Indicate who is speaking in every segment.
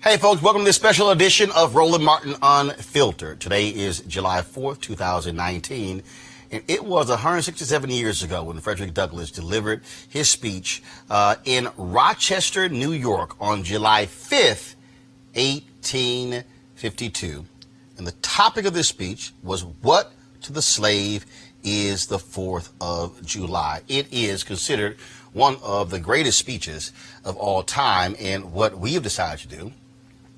Speaker 1: Hey folks, welcome to this special edition of Roland Martin Unfiltered. Today is July 4th, 2019, and it was 167 years ago when Frederick Douglass delivered his speech in Rochester, New York on July 5th, 1852. And the topic of this speech was, what to the slave is the 4th of July? It is considered one of the greatest speeches of all time, and what we have decided to do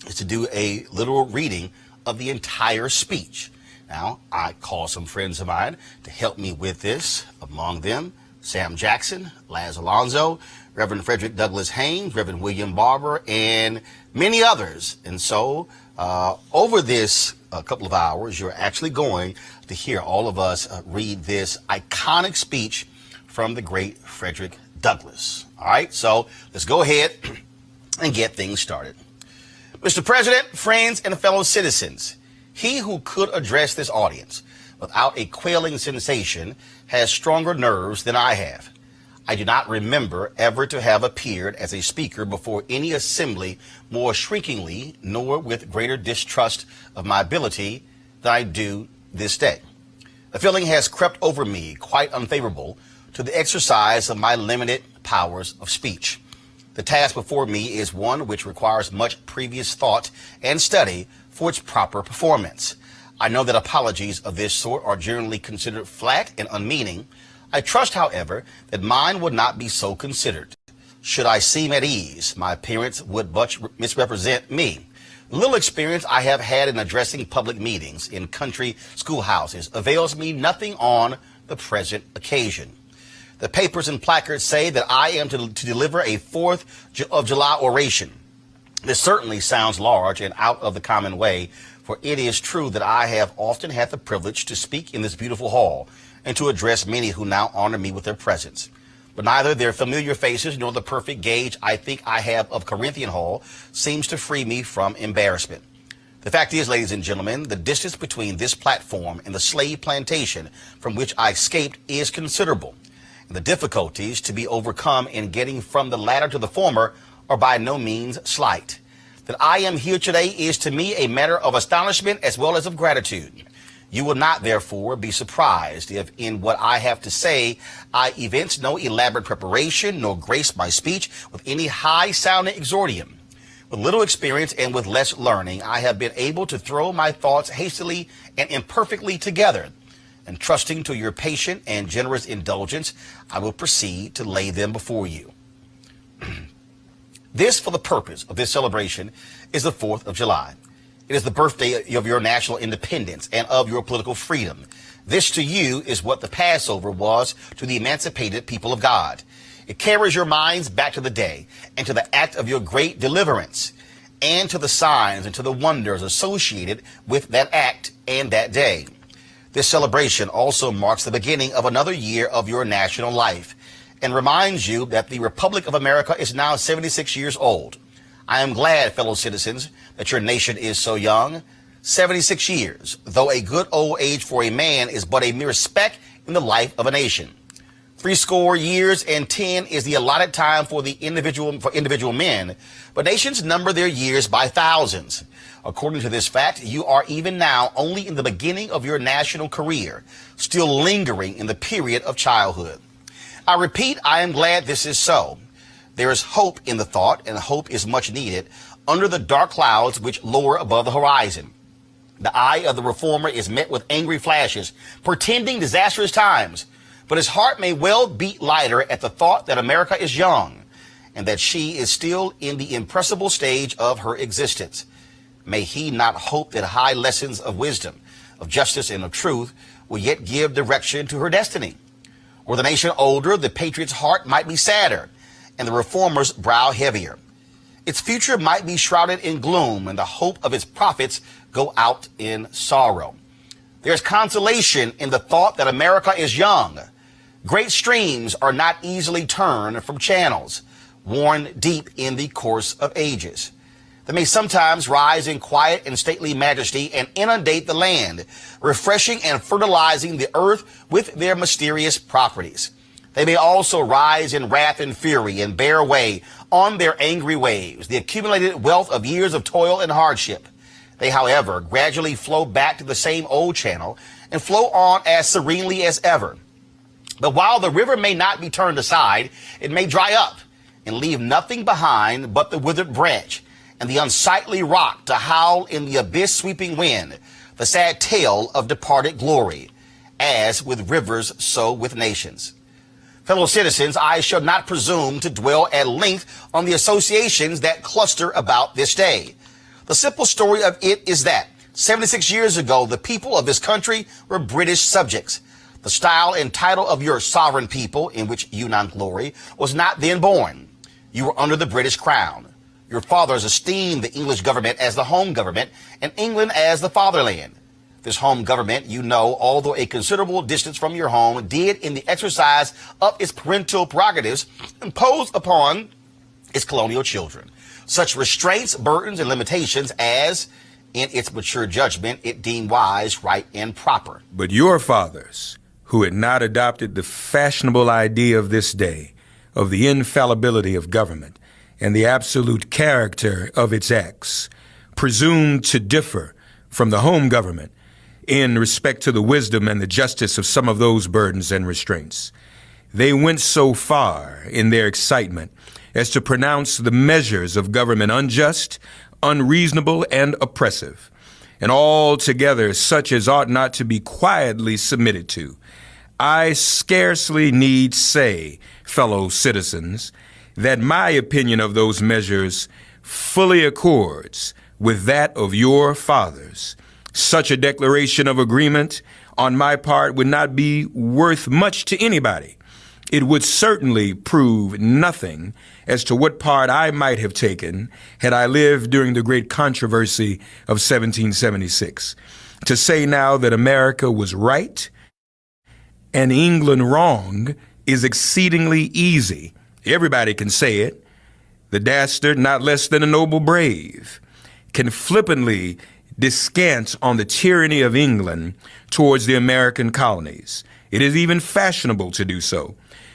Speaker 1: is to do a literal reading of the entire speech. Now, I called some friends of mine to help me with this, among them Sam Jackson, Laz Alonso, Reverend Frederick Douglass Haynes, Reverend William Barber, and many others. And so, over this couple of hours, you're actually going to hear all of us read this iconic speech from the great Frederick Douglass. All right, so let's go ahead and get things started. Mr. President, friends, and fellow citizens, he who could address this audience without a quailing sensation has stronger nerves than I have. I do not remember ever to have appeared as a speaker before any assembly more shrinkingly, nor with greater distrust of my ability than I do this day. A feeling has crept over me quite unfavorable to the exercise of my limited powers of speech. The task before me is one which requires much previous thought and study for its proper performance. I know that apologies of this sort are generally considered flat and unmeaning. I trust, however, that mine would not be so considered. Should I seem at ease, my appearance would much misrepresent me. The little experience I have had in addressing public meetings in country schoolhouses avails me nothing on the present occasion. The papers and placards say that I am to deliver a 4th of July oration. This certainly sounds large and out of the common way, for it is true that I have often had the privilege to speak in this beautiful hall and to address many who now honor me with their presence. But neither their familiar faces nor the perfect gauge I think I have of Corinthian Hall seems to free me from embarrassment. The fact is, ladies and gentlemen, the distance between this platform and the slave plantation from which I escaped is considerable, and the difficulties to be overcome in getting from the latter to the former are by no means slight. That I am here today is to me a matter of astonishment as well as of gratitude. You will not, therefore, be surprised if in what I have to say I evince no elaborate preparation nor grace my speech with any high-sounding exordium. With little experience and with less learning, I have been able to throw my thoughts hastily and imperfectly together, and trusting to your patient and generous indulgence, I will proceed to lay them before you. This, for the purpose of this celebration, is the 4th of July. It is the birthday of your national independence and of your political freedom. This to you is what the Passover was to the emancipated people of God. It carries your minds back to the day and to the act of your great deliverance and to the signs and to the wonders associated with that act and that day. This celebration also marks the beginning of another year of your national life and reminds you that the Republic of America is now 76 years old. I am glad, fellow citizens, that your nation is so young. 76 years, though a good old age for a man, is but a mere speck in the life of a nation. 70 years and 10 is the allotted time for individual men, but nations number their years by thousands. According to this fact, you are even now only in the beginning of your national career, still lingering in the period of childhood. I repeat, I am glad this is so. There is hope in the thought, and hope is much needed under the dark clouds which lower above the horizon. The eye of the reformer is met with angry flashes, portending disastrous times, but his heart may well beat lighter at the thought that America is young, and that she is still in the impressible stage of her existence. May he not hope that high lessons of wisdom, of justice, and of truth will yet give direction to her destiny? Were the nation older, the patriot's heart might be sadder, and the reformer's brow heavier. Its future might be shrouded in gloom, and the hope of its prophets go out in sorrow. There's consolation in the thought that America is young. Great streams are not easily turned from channels worn deep in the course of ages. They may sometimes rise in quiet and stately majesty and inundate the land, refreshing and fertilizing the earth with their mysterious properties. They may also rise in wrath and fury and bear away on their angry waves the accumulated wealth of years of toil and hardship. They, however, gradually flow back to the same old channel and flow on as serenely as ever. But while the river may not be turned aside, it may dry up and leave nothing behind but the withered branch and the unsightly rock to howl in the abyss-sweeping wind, the sad tale of departed glory. As with rivers, so with nations. Fellow citizens, I shall not presume to dwell at length on the associations that cluster about this day. The simple story of it is that 76 years ago, the people of this country were British subjects. The style and title of your sovereign people, in which you now glory, was not then born. You were under the British crown. Your fathers esteemed the English government as the home government and England as the fatherland. This home government, you know, although a considerable distance from your home, did in the exercise of its parental prerogatives impose upon its colonial children such restraints, burdens, and limitations as, in its mature judgment, it deemed wise, right, and proper.
Speaker 2: But your fathers, who had not adopted the fashionable idea of this day, of the infallibility of government, and the absolute character of its acts, presumed to differ from the home government in respect to the wisdom and the justice of some of those burdens and restraints. they went so far in their excitement as to pronounce the measures of government unjust, unreasonable, and oppressive, and altogether such as ought not to be quietly submitted to. I scarcely need say, fellow citizens, that my opinion of those measures fully accords with that of your fathers. Such a declaration of agreement on my part would not be worth much to anybody. It would certainly prove nothing as to what part I might have taken had I lived during the great controversy of 1776. To say now that America was right and England wrong is exceedingly easy. Everybody can say it. The dastard, not less than a noble brave, can flippantly descant on the tyranny of England towards the American colonies. It is even fashionable to do so.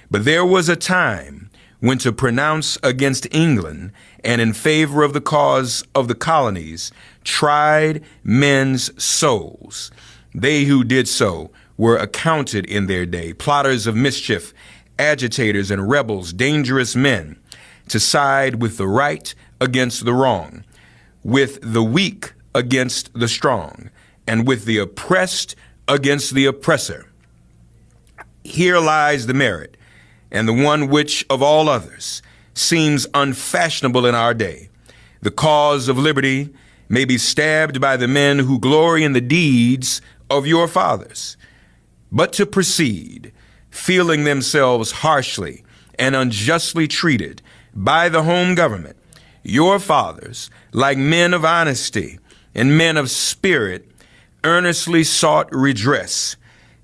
Speaker 2: But there was a time when to pronounce against England and in favor of the cause of the colonies tried men's souls. They who did so were accounted in their day plotters of mischief, agitators and rebels, dangerous men, to side with the right against the wrong, with the weak against the strong, and with the oppressed against the oppressor. Here lies the merit, and the one which, of all others, seems unfashionable in our day. The cause of liberty may be stabbed by the men who glory in the deeds of your fathers. But to proceed, feeling themselves harshly and unjustly treated by the home government, your fathers, like men of honesty and men of spirit, earnestly sought redress.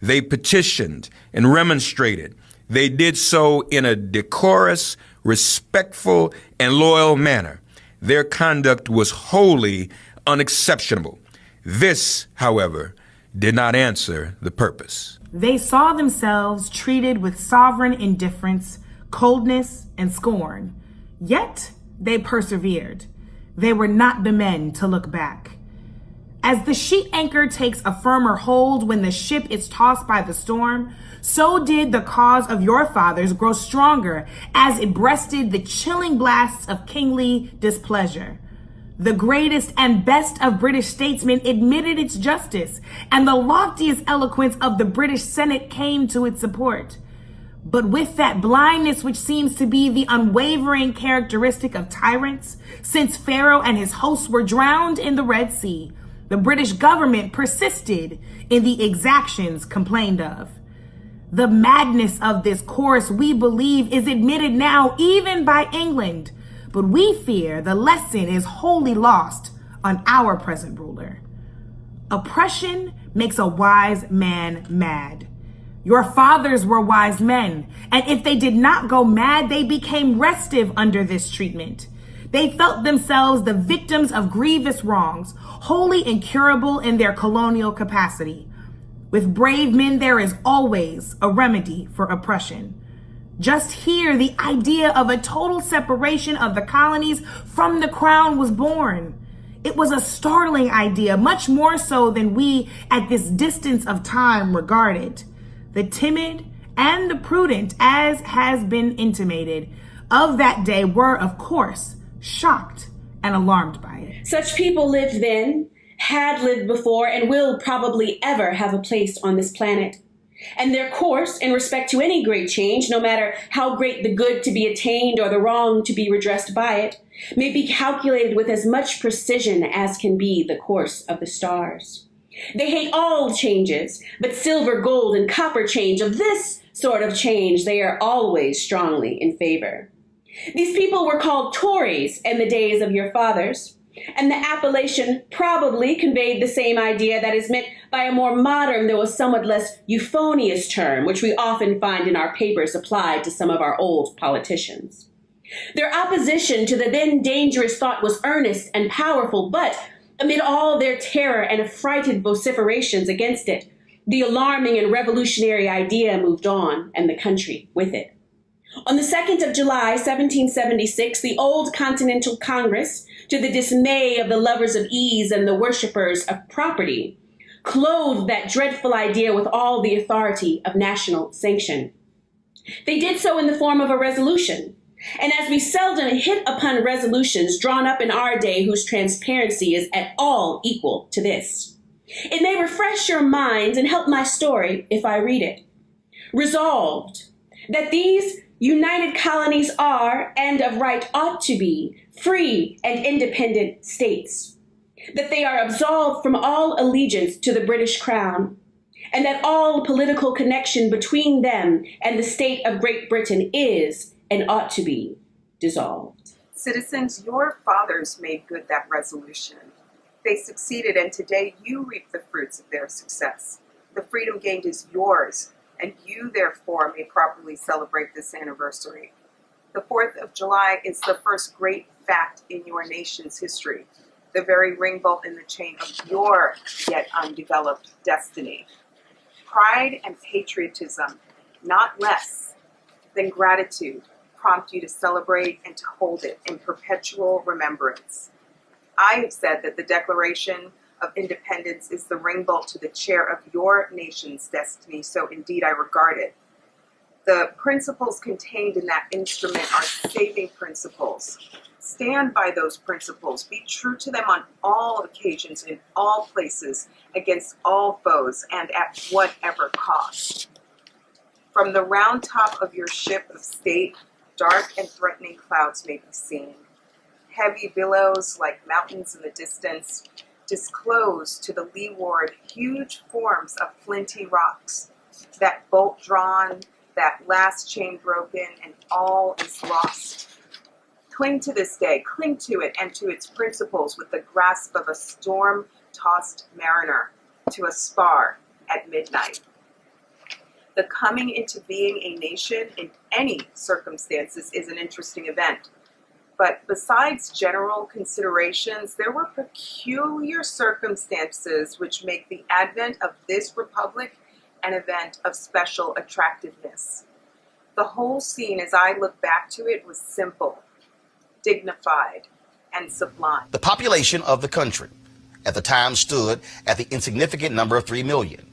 Speaker 2: They petitioned and remonstrated. They did so in a decorous, respectful, and loyal manner. Their conduct was wholly unexceptionable. This, however, did not answer the purpose.
Speaker 3: They saw themselves treated with sovereign indifference, coldness, and scorn. Yet they persevered. They were not the men to look back. As the sheet anchor takes a firmer hold when the ship is tossed by the storm, so did the cause of your fathers grow stronger as it breasted the chilling blasts of kingly displeasure. The greatest and best of British statesmen admitted its justice, and the loftiest eloquence of the British Senate came to its support. But with that blindness which seems to be the unwavering characteristic of tyrants, since Pharaoh and his hosts were drowned in the Red Sea, the British government persisted in the exactions complained of. The madness of this course, we believe, is admitted now even by England, but we fear the lesson is wholly lost on our present ruler. Oppression makes a wise man mad. Your fathers were wise men, and if they did not go mad, they became restive under this treatment. They felt themselves the victims of grievous wrongs, wholly incurable in their colonial capacity. With brave men, there is always a remedy for oppression. Just here, the idea of a total separation of the colonies from the crown was born. It was a startling idea, much more so than we at this distance of time regard it. The timid and the prudent, as has been intimated, of that day were, of course, shocked and alarmed by it.
Speaker 4: Such people lived then, had lived before, and will probably ever have a place on this planet. And their course in respect to any great change, no matter how great the good to be attained or the wrong to be redressed by it, may be calculated with as much precision as can be the course of the stars. They hate all changes, but silver, gold, and copper change of this sort of change they are always strongly in favor. These people were called Tories in the days of your fathers, and the appellation probably conveyed the same idea that is meant by a more modern, though a somewhat less euphonious term, which we often find in our papers applied to some of our old politicians. Their opposition to the then dangerous thought was earnest and powerful, but amid all their terror and affrighted vociferations against it, the alarming and revolutionary idea moved on, and the country with it. On the 2nd of July, 1776, the old Continental Congress, to the dismay of the lovers of ease and the worshippers of property, clothed that dreadful idea with all the authority of national sanction. They did so in the form of a resolution. And as we seldom hit upon resolutions drawn up in our day whose transparency is at all equal to this, it may refresh your minds and help my story if I read it. Resolved that these united colonies are, and of right ought to be, free and independent states, that they are absolved from all allegiance to the British Crown, and that all political connection between them and the state of Great Britain is, and ought to be, dissolved.
Speaker 5: Citizens, your fathers made good that resolution. They succeeded, and today you reap the fruits of their success. The freedom gained is yours, and you, therefore, may properly celebrate this anniversary. The 4th of July is the first great fact in your nation's history, the very ring bolt in the chain of your yet undeveloped destiny. Pride and patriotism, not less than gratitude, prompt you to celebrate and to hold it in perpetual remembrance. I have said that the Declaration of Independence is the ring bolt to the chair of your nation's destiny, so indeed I regard it. The principles contained in that instrument are saving principles. Stand by those principles. Be true to them on all occasions, in all places, against all foes, and at whatever cost. From the round top of your ship of state, dark and threatening clouds may be seen. Heavy billows, like mountains in the distance, disclose to the leeward huge forms of flinty rocks. That bolt drawn, that last chain broken, and all is lost. Cling to this day, cling to it and to its principles with the grasp of a storm-tossed mariner to a spar at midnight. The coming into being a nation in any circumstances is an interesting event. But besides general considerations, there were peculiar circumstances which make the advent of this republic an event of special attractiveness. The whole scene, as I look back to it, was simple, dignified, and sublime.
Speaker 1: The population of the country at the time stood at the insignificant number of 3 million.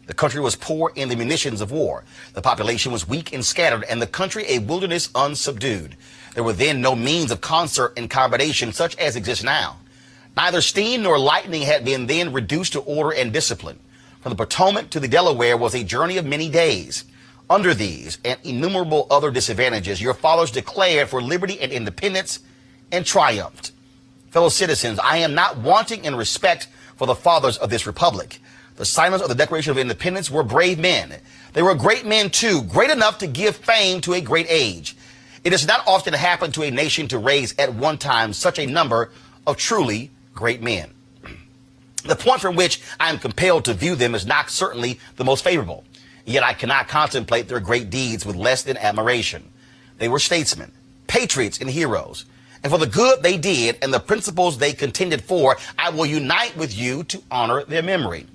Speaker 1: The country was poor in the munitions of war. The population was weak and scattered, and the country a wilderness unsubdued. There were then no means of concert and combination such as exist now. Neither steam nor lightning had been then reduced to order and discipline. From the Potomac to the Delaware was a journey of many days. Under these and innumerable other disadvantages, your fathers declared for liberty and independence and triumphed. Fellow citizens, I am not wanting in respect for the fathers of this republic. The signers of the Declaration of Independence were brave men. They were great men, too, great enough to give fame to a great age. It does not often happen to a nation to raise at one time such a number of truly great men. The point from which I am compelled to view them is not certainly the most favorable. Yet I cannot contemplate their great deeds with less than admiration. They were statesmen, patriots, and heroes. And for the good they did and the principles they contended for, I will unite with you to honor their memory.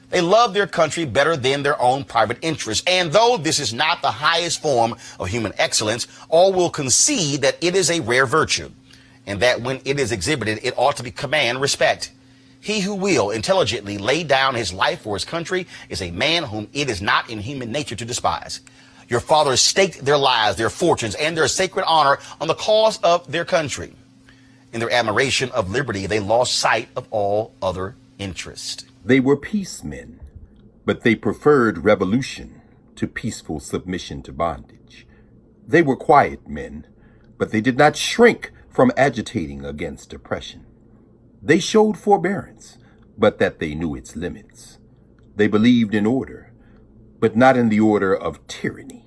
Speaker 1: They loved their country better than their own private interests. And though this is not the highest form of human excellence, all will concede that it is a rare virtue, and that when it is exhibited, it ought to command respect. He who will intelligently lay down his life for his country is a man whom it is not in human nature to despise. Your fathers staked their lives, their fortunes, and their sacred honor on the cause of their country. In their admiration of liberty, they lost sight of all other interest.
Speaker 6: They were peacemen, but they preferred revolution to peaceful submission to bondage. They were quiet men, but they did not shrink from agitating against oppression. They showed forbearance, but that they knew its limits. They believed in order, but not in the order of tyranny.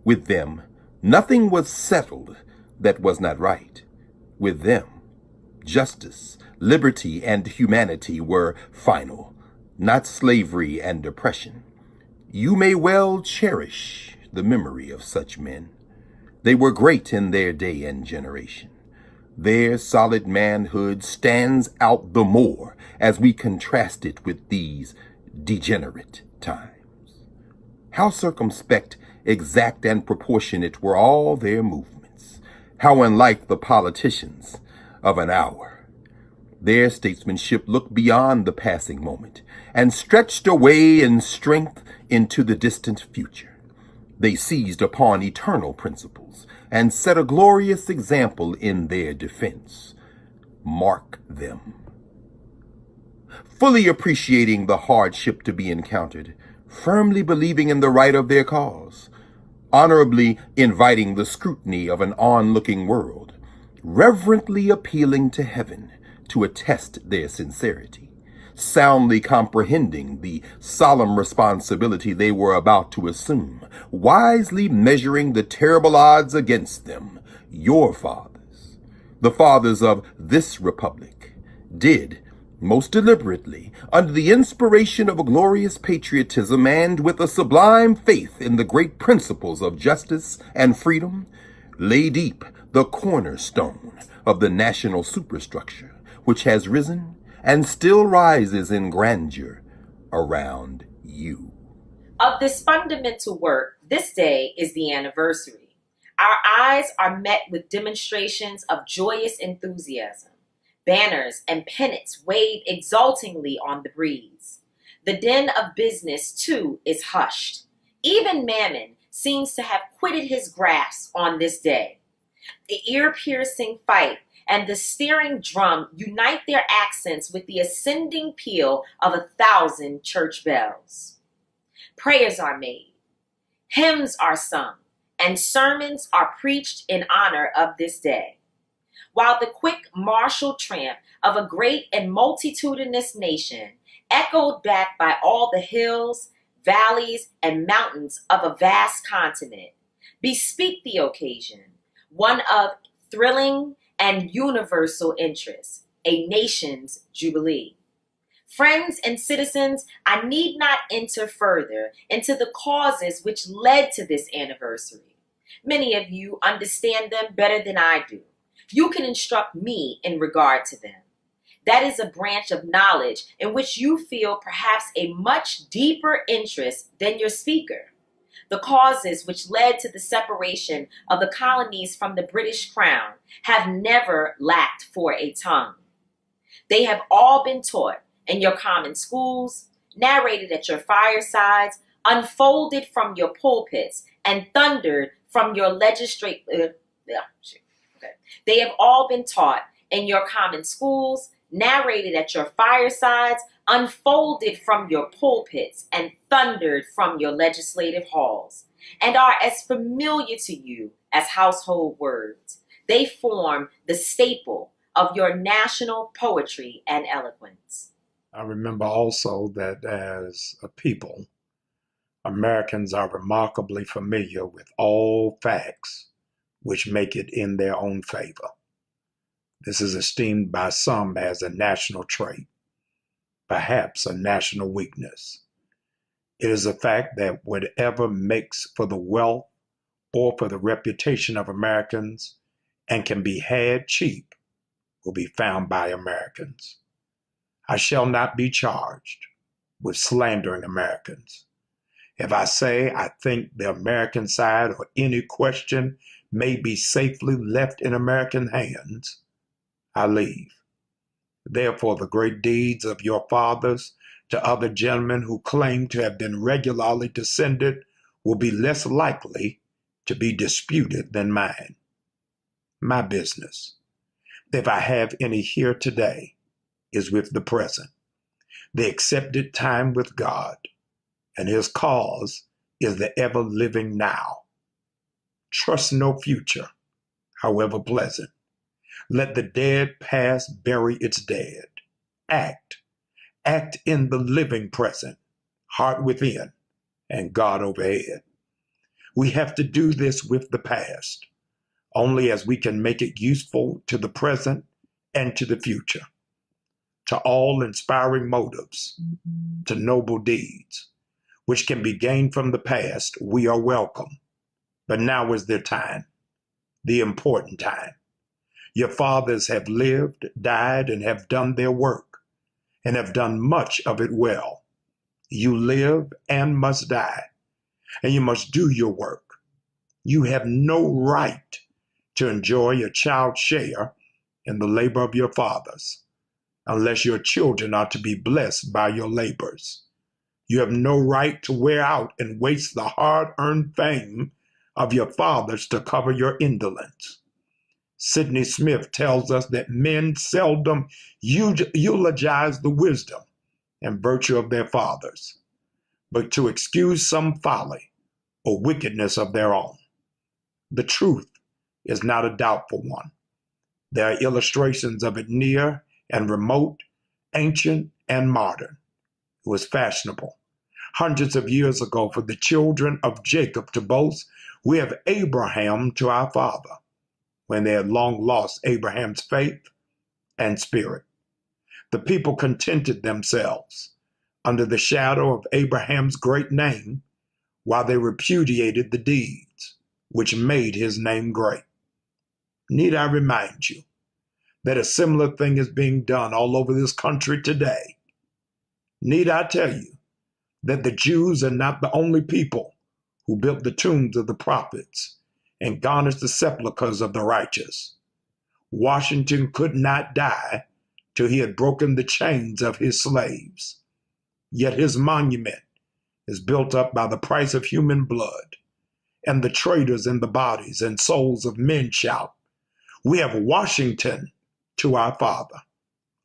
Speaker 6: With them, nothing was settled that was not right. With them, justice, liberty, and humanity were final, not slavery and oppression. You may well cherish the memory of such men. They were great in their day and generation. Their solid manhood stands out the more as we contrast it with these degenerate times. How circumspect, exact, and proportionate were all their movements. How unlike the politicians of an hour. Their statesmanship looked beyond the passing moment and stretched away in strength into the distant future. They seized upon eternal principles and set a glorious example in their defense. Mark them. Fully appreciating the hardship to be encountered, firmly believing in the right of their cause, honorably inviting the scrutiny of an onlooking world, reverently appealing to heaven to attest their sincerity, soundly comprehending the solemn responsibility they were about to assume, wisely measuring the terrible odds against them, your fathers, the fathers of this republic, did, most deliberately, under the inspiration of a glorious patriotism and with a sublime faith in the great principles of justice and freedom, lay deep the cornerstone of the national superstructure, which has risen and still rises in grandeur around you.
Speaker 7: Of this fundamental work, this day is the anniversary. Our eyes are met with demonstrations of joyous enthusiasm. Banners and pennants wave exultingly on the breeze. The din of business, too, is hushed. Even Mammon seems to have quitted his grasp on this day. The ear-piercing fife and the steering drum unite their accents with the ascending peal of 1,000 church bells. Prayers are made, hymns are sung, and sermons are preached in honor of this day. While the quick martial tramp of a great and multitudinous nation, echoed back by all the hills, valleys, and mountains of a vast continent, bespeak the occasion, one of thrilling and universal interest, a nation's jubilee. Friends and citizens, I need not enter further into the causes which led to this anniversary. Many of you understand them better than I do. You can instruct me in regard to them. That is a branch of knowledge in which you feel perhaps a much deeper interest than your speaker. The causes which led to the separation of the colonies from the British Crown have never lacked for a tongue. They have all been taught in your common schools, narrated at your firesides, unfolded from your pulpits, and thundered from your They have all been taught in your common schools, narrated at your firesides, unfolded from your pulpits, and thundered from your legislative halls, and are as familiar to you as household words. They form the staple of your national poetry and eloquence.
Speaker 2: I remember also that as a people, Americans are remarkably familiar with all facts which make it in their own favor. This is esteemed by some as a national trait, perhaps a national weakness. It is a fact that whatever makes for the wealth or for the reputation of Americans and can be had cheap will be found by Americans. I shall not be charged with slandering Americans. If I say I think the American side or any question may be safely left in American hands, I leave. Therefore, the great deeds of your fathers to other gentlemen who claim to have been regularly descended will be less likely to be disputed than mine. My business, if I have any here today, is with the present, the accepted time with God, and his cause is the ever-living now. Trust no future, however pleasant. Let the dead past bury its dead. Act in the living present, heart within, and God overhead. We have to do this with the past, only as we can make it useful to the present and to the future, to all inspiring motives, to noble deeds, which can be gained from the past. We are welcome, but now is their time, the important time. Your fathers have lived, died, and have done their work, and have done much of it well. You live and must die, and you must do your work. You have no right to enjoy a child's share in the labor of your fathers, unless your children are to be blessed by your labors.
Speaker 8: You have no right to wear out and waste the hard-earned fame of your fathers to cover your indolence. Sidney Smith tells us that men seldom eulogize the wisdom and virtue of their fathers, but to excuse some folly or wickedness of their own. The truth is not a doubtful one. There are illustrations of it near and remote, ancient and modern. It was fashionable hundreds of years ago for the children of Jacob to boast, "We have Abraham to our father," when they had long lost Abraham's faith and spirit. The people contented themselves under the shadow of Abraham's great name while they repudiated the deeds which made his name great. Need I remind you that a similar thing is being done all over this country today? Need I tell you that the Jews are not the only people who built the tombs of the prophets and garnished the sepulchres of the righteous? Washington could not die till he had broken the chains of his slaves. Yet his monument is built up by the price of human blood, and the traitors in the bodies and souls of men shout, "We have Washington to our father."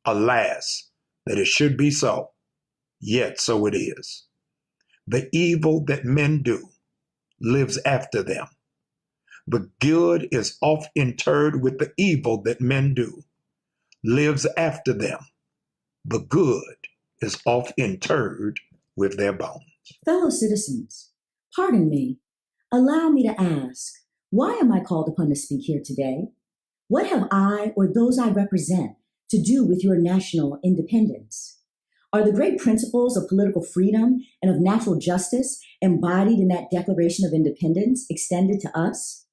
Speaker 8: Alas, that it should be so, yet so it is. The evil that men do lives after them. The good is oft interred with the evil that men do, lives after them. The good is oft interred with their bones.
Speaker 9: Fellow citizens, pardon me. Allow me to ask, why am I called upon to speak here today? What have I or those I represent to do with your national independence? Are the great principles of political freedom and of natural justice embodied in that Declaration of Independence extended to us?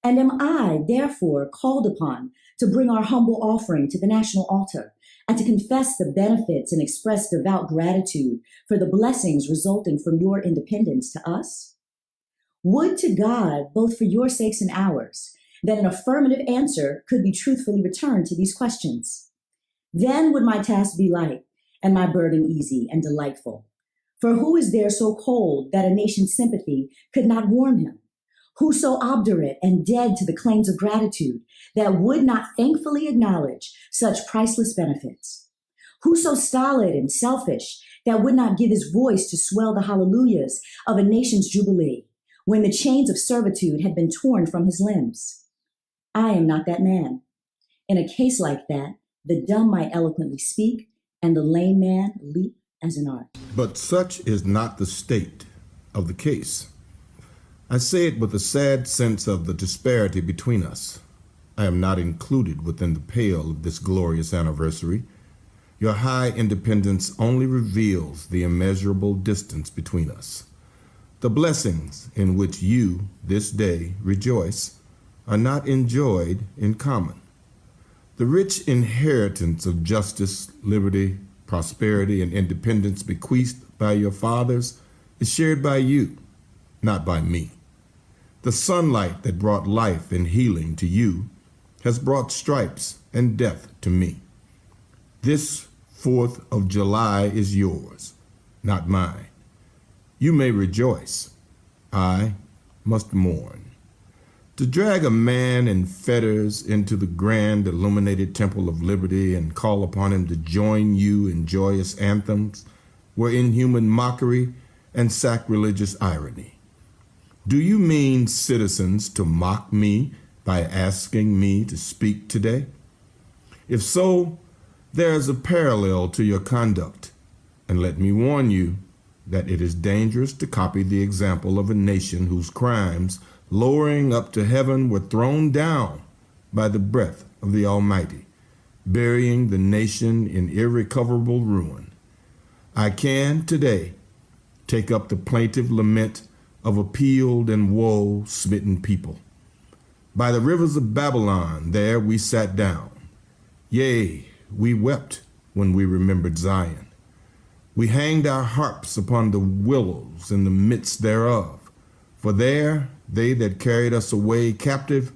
Speaker 9: And am I, therefore, called upon to bring our humble offering to the national altar and to confess the benefits and express devout gratitude for the blessings resulting from your independence to us? Would to God, both for your sakes and ours, that an affirmative answer could be truthfully returned to these questions. Then would my task be light and my burden easy and delightful. For who is there so cold that a nation's sympathy could not warm him? Who so obdurate and dead to the claims of gratitude that would not thankfully acknowledge such priceless benefits? Who so stolid and selfish that would not give his voice to swell the hallelujahs of a nation's jubilee when the chains of servitude had been torn from his limbs? I am not that man. In a case like that, the dumb might eloquently speak and the lame man leap as an art.
Speaker 10: But such is not the state of the case. I say it with a sad sense of the disparity between us. I am not included within the pale of this glorious anniversary. Your high independence only reveals the immeasurable distance between us. The blessings in which you, this day, rejoice are not enjoyed in common. The rich inheritance of justice, liberty, prosperity, and independence bequeathed by your fathers is shared by you, not by me. The sunlight that brought life and healing to you has brought stripes and death to me. This 4th of July is yours, not mine. You may rejoice. I must mourn. To drag a man in fetters into the grand illuminated temple of liberty and call upon him to join you in joyous anthems were inhuman mockery and sacrilegious irony. Do you mean, citizens, to mock me by asking me to speak today? If so, there is a parallel to your conduct, and let me warn you that it is dangerous to copy the example of a nation whose crimes, lowering up to heaven, were thrown down by the breath of the Almighty, burying the nation in irrecoverable ruin. I can today take up the plaintive lament of a peeled and woe-smitten people. By the rivers of Babylon, there we sat down. Yea, we wept when we remembered Zion. We hanged our harps upon the willows in the midst thereof, for there they that carried us away captive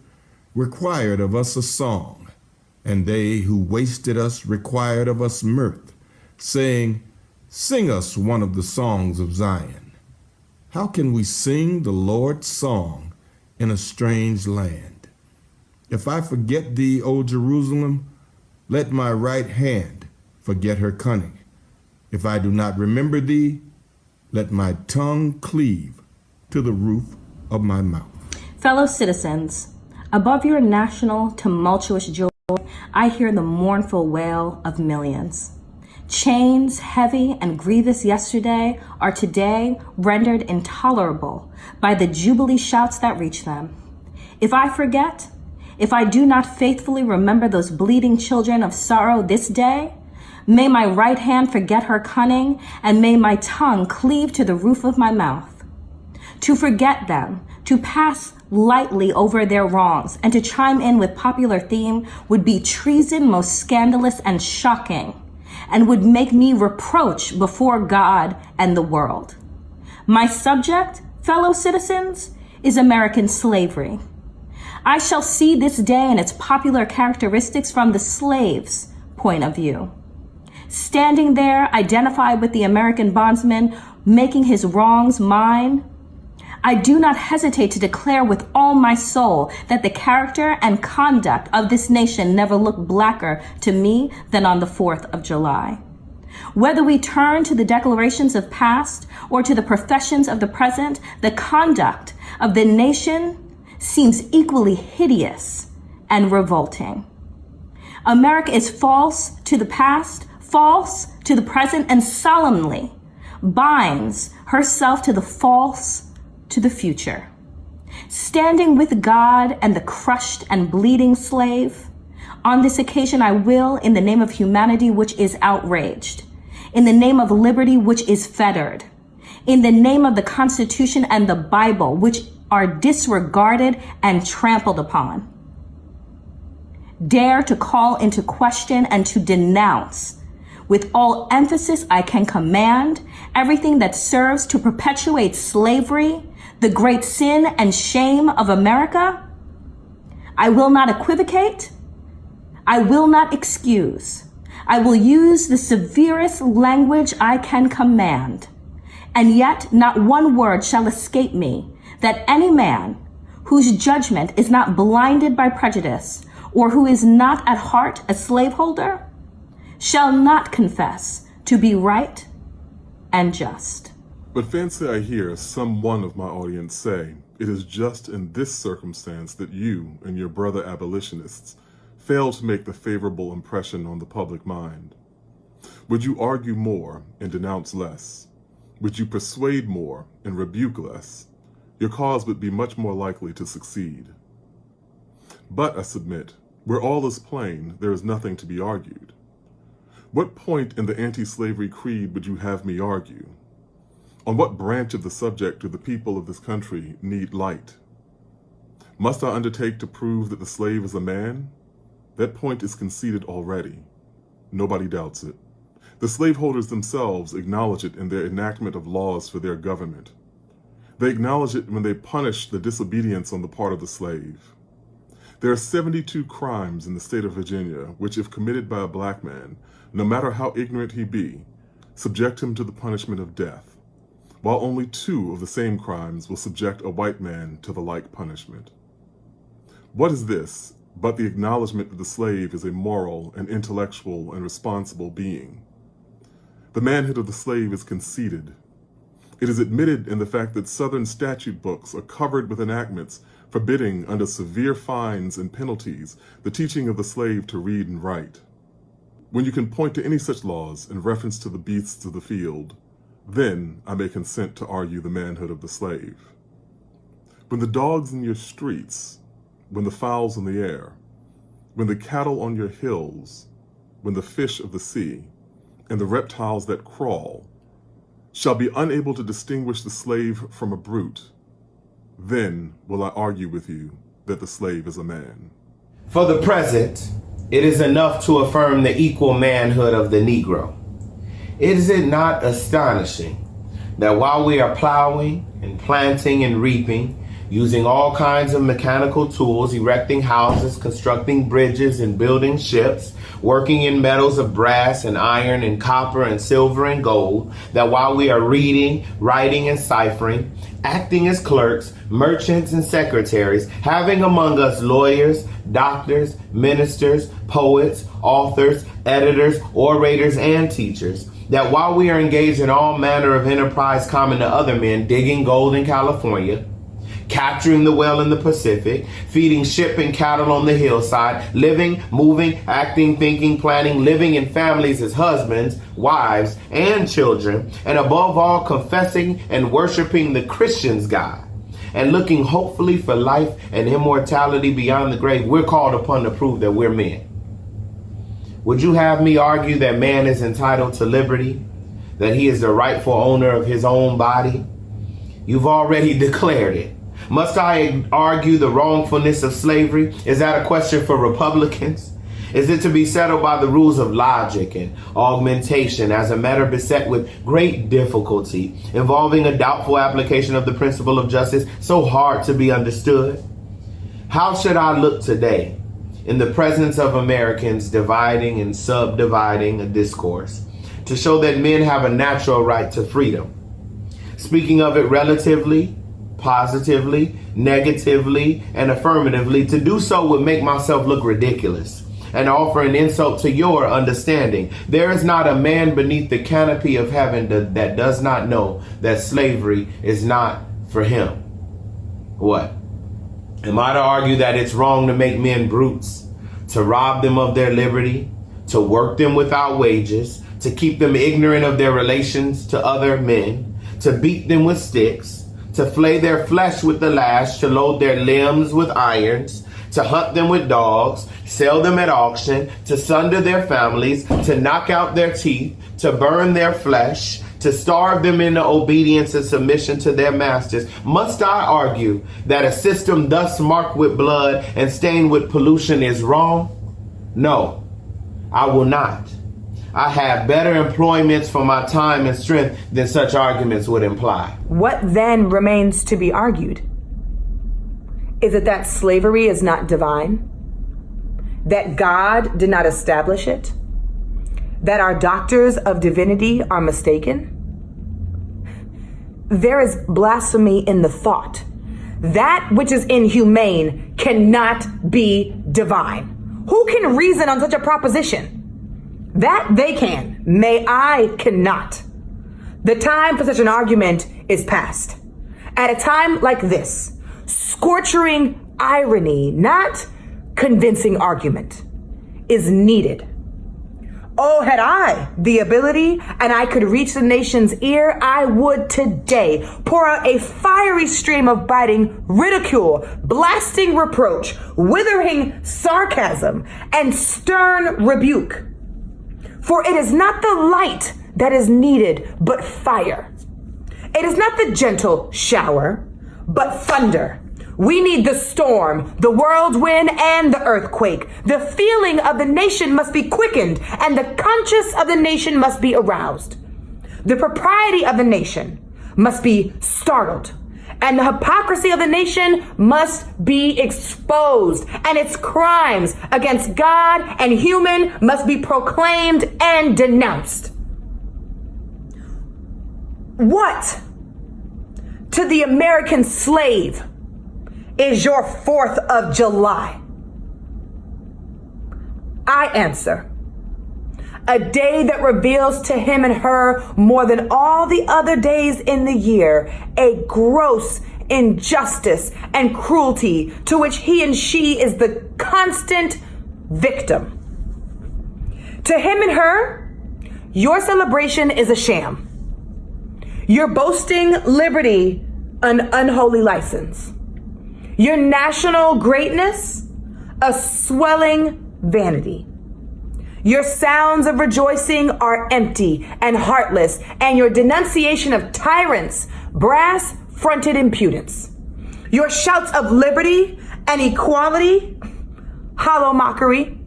Speaker 10: required of us a song, and they who wasted us required of us mirth, saying, Sing us one of the songs of Zion. How can we sing the Lord's song in a strange land? If I forget thee, O Jerusalem, let my right hand forget her cunning. If I do not remember thee, let my tongue cleave to the roof of my mouth.
Speaker 11: Fellow citizens, above your national tumultuous joy, I hear the mournful wail of millions. Chains heavy and grievous yesterday are today rendered intolerable by the jubilee shouts that reach them. If I forget, if I do not faithfully remember those bleeding children of sorrow this day, may my right hand forget her cunning, and may my tongue cleave to the roof of my mouth. To forget them, to pass lightly over their wrongs, and to chime in with popular theme would be treason most scandalous and shocking, and would make me reproach before God and the world. My subject, fellow citizens, is American slavery. I shall see this day and its popular characteristics from the slave's point of view. Standing there, identified with the American bondsman, making his wrongs mine, I do not hesitate to declare with all my soul that the character and conduct of this nation never looked blacker to me than on the 4th of July. Whether we turn to the declarations of past or to the professions of the present, the conduct of the nation seems equally hideous and revolting. America is false to the past, false to the present, and solemnly binds herself to the false to the future. Standing with God and the crushed and bleeding slave, on this occasion I will, in the name of humanity which is outraged, in the name of liberty which is fettered, in the name of the Constitution and the Bible which are disregarded and trampled upon, dare to call into question and to denounce with all emphasis I can command everything that serves to perpetuate slavery, the great sin and shame of America. I will not equivocate. I will not excuse. I will use the severest language I can command. And yet not one word shall escape me that any man whose judgment is not blinded by prejudice or who is not at heart a slaveholder shall not confess to be right and just.
Speaker 12: But fancy I hear some one of my audience say, it is just in this circumstance that you and your brother abolitionists fail to make the favorable impression on the public mind. Would you argue more and denounce less? Would you persuade more and rebuke less? Your cause would be much more likely to succeed. But I submit, where all is plain, there is nothing to be argued. What point in the anti-slavery creed would you have me argue? On what branch of the subject do the people of this country need light? Must I undertake to prove that the slave is a man? That point is conceded already. Nobody doubts it. The slaveholders themselves acknowledge it in their enactment of laws for their government. They acknowledge it when they punish the disobedience on the part of the slave. There are 72 crimes in the state of Virginia which, if committed by a black man, no matter how ignorant he be, subject him to the punishment of death, while only 2 of the same crimes will subject a white man to the like punishment. What is this but the acknowledgement that the slave is a moral and intellectual and responsible being? The manhood of the slave is conceded. It is admitted in the fact that Southern statute books are covered with enactments forbidding, under severe fines and penalties, the teaching of the slave to read and write. When you can point to any such laws in reference to the beasts of the field, then I may consent to argue the manhood of the slave. When the dogs in your streets, when the fowls in the air, when the cattle on your hills, when the fish of the sea, and the reptiles that crawl, shall be unable to distinguish the slave from a brute, then will I argue with you that the slave is a man.
Speaker 13: For the present, it is enough to affirm the equal manhood of the Negro. Is it not astonishing that while we are plowing and planting and reaping, using all kinds of mechanical tools, erecting houses, constructing bridges, and building ships, working in metals of brass and iron and copper and silver and gold, that while we are reading, writing, and ciphering, acting as clerks, merchants, and secretaries, having among us lawyers, doctors, ministers, poets, authors, editors, orators, and teachers, that while we are engaged in all manner of enterprise common to other men, digging gold in California, capturing the whale in the Pacific, feeding sheep and cattle on the hillside, living, moving, acting, thinking, planning, living in families as husbands, wives, and children, and above all confessing and worshiping the Christian's God, and looking hopefully for life and immortality beyond the grave, we're called upon to prove that we're men. Would you have me argue that man is entitled to liberty, that he is the rightful owner of his own body? You've already declared it. Must I argue the wrongfulness of slavery? Is that a question for Republicans? Is it to be settled by the rules of logic and augmentation as a matter beset with great difficulty, involving a doubtful application of the principle of justice so hard to be understood? How should I look today in the presence of Americans dividing and subdividing a discourse to show that men have a natural right to freedom? Speaking of it relatively, positively, negatively, and affirmatively, to do so would make myself look ridiculous and offer an insult to your understanding. There is not a man beneath the canopy of heaven that does not know that slavery is not for him. What? Am I to argue that it's wrong to make men brutes, to rob them of their liberty, to work them without wages, to keep them ignorant of their relations to other men, to beat them with sticks, to flay their flesh with the lash, to load their limbs with irons, to hunt them with dogs, sell them at auction, to sunder their families, to knock out their teeth, to burn their flesh, to starve them into obedience and submission to their masters? Must I argue that a system thus marked with blood and stained with pollution is wrong? No, I will not. I have better employments for my time and strength than such arguments would imply.
Speaker 14: What then remains to be argued? Is it that slavery is not divine? That God did not establish it? That our doctors of divinity are mistaken? There is blasphemy in the thought. That which is inhumane cannot be divine. Who can reason on such a proposition? That they can. May I cannot. The time for such an argument is past. At a time like this, scorching irony, not convincing argument, is needed. Oh, had I the ability and I could reach the nation's ear, I would today pour out a fiery stream of biting ridicule, blasting reproach, withering sarcasm, and stern rebuke. For it is not the light that is needed, but fire. It is not the gentle shower, but thunder. We need the storm, the whirlwind, and the earthquake. The feeling of the nation must be quickened, and the conscience of the nation must be aroused. The propriety of the nation must be startled, and the hypocrisy of the nation must be exposed, and its crimes against God and human must be proclaimed and denounced. What to the American slave is your 4th of July? I answer, a day that reveals to him and her more than all the other days in the year a gross injustice and cruelty to which he and she is the constant victim. To him and her, your celebration is a sham. Your boasting liberty, an unholy license. Your national greatness, a swelling vanity. Your sounds of rejoicing are empty and heartless, and your denunciation of tyrants, brass-fronted impudence. Your shouts of liberty and equality, hollow mockery.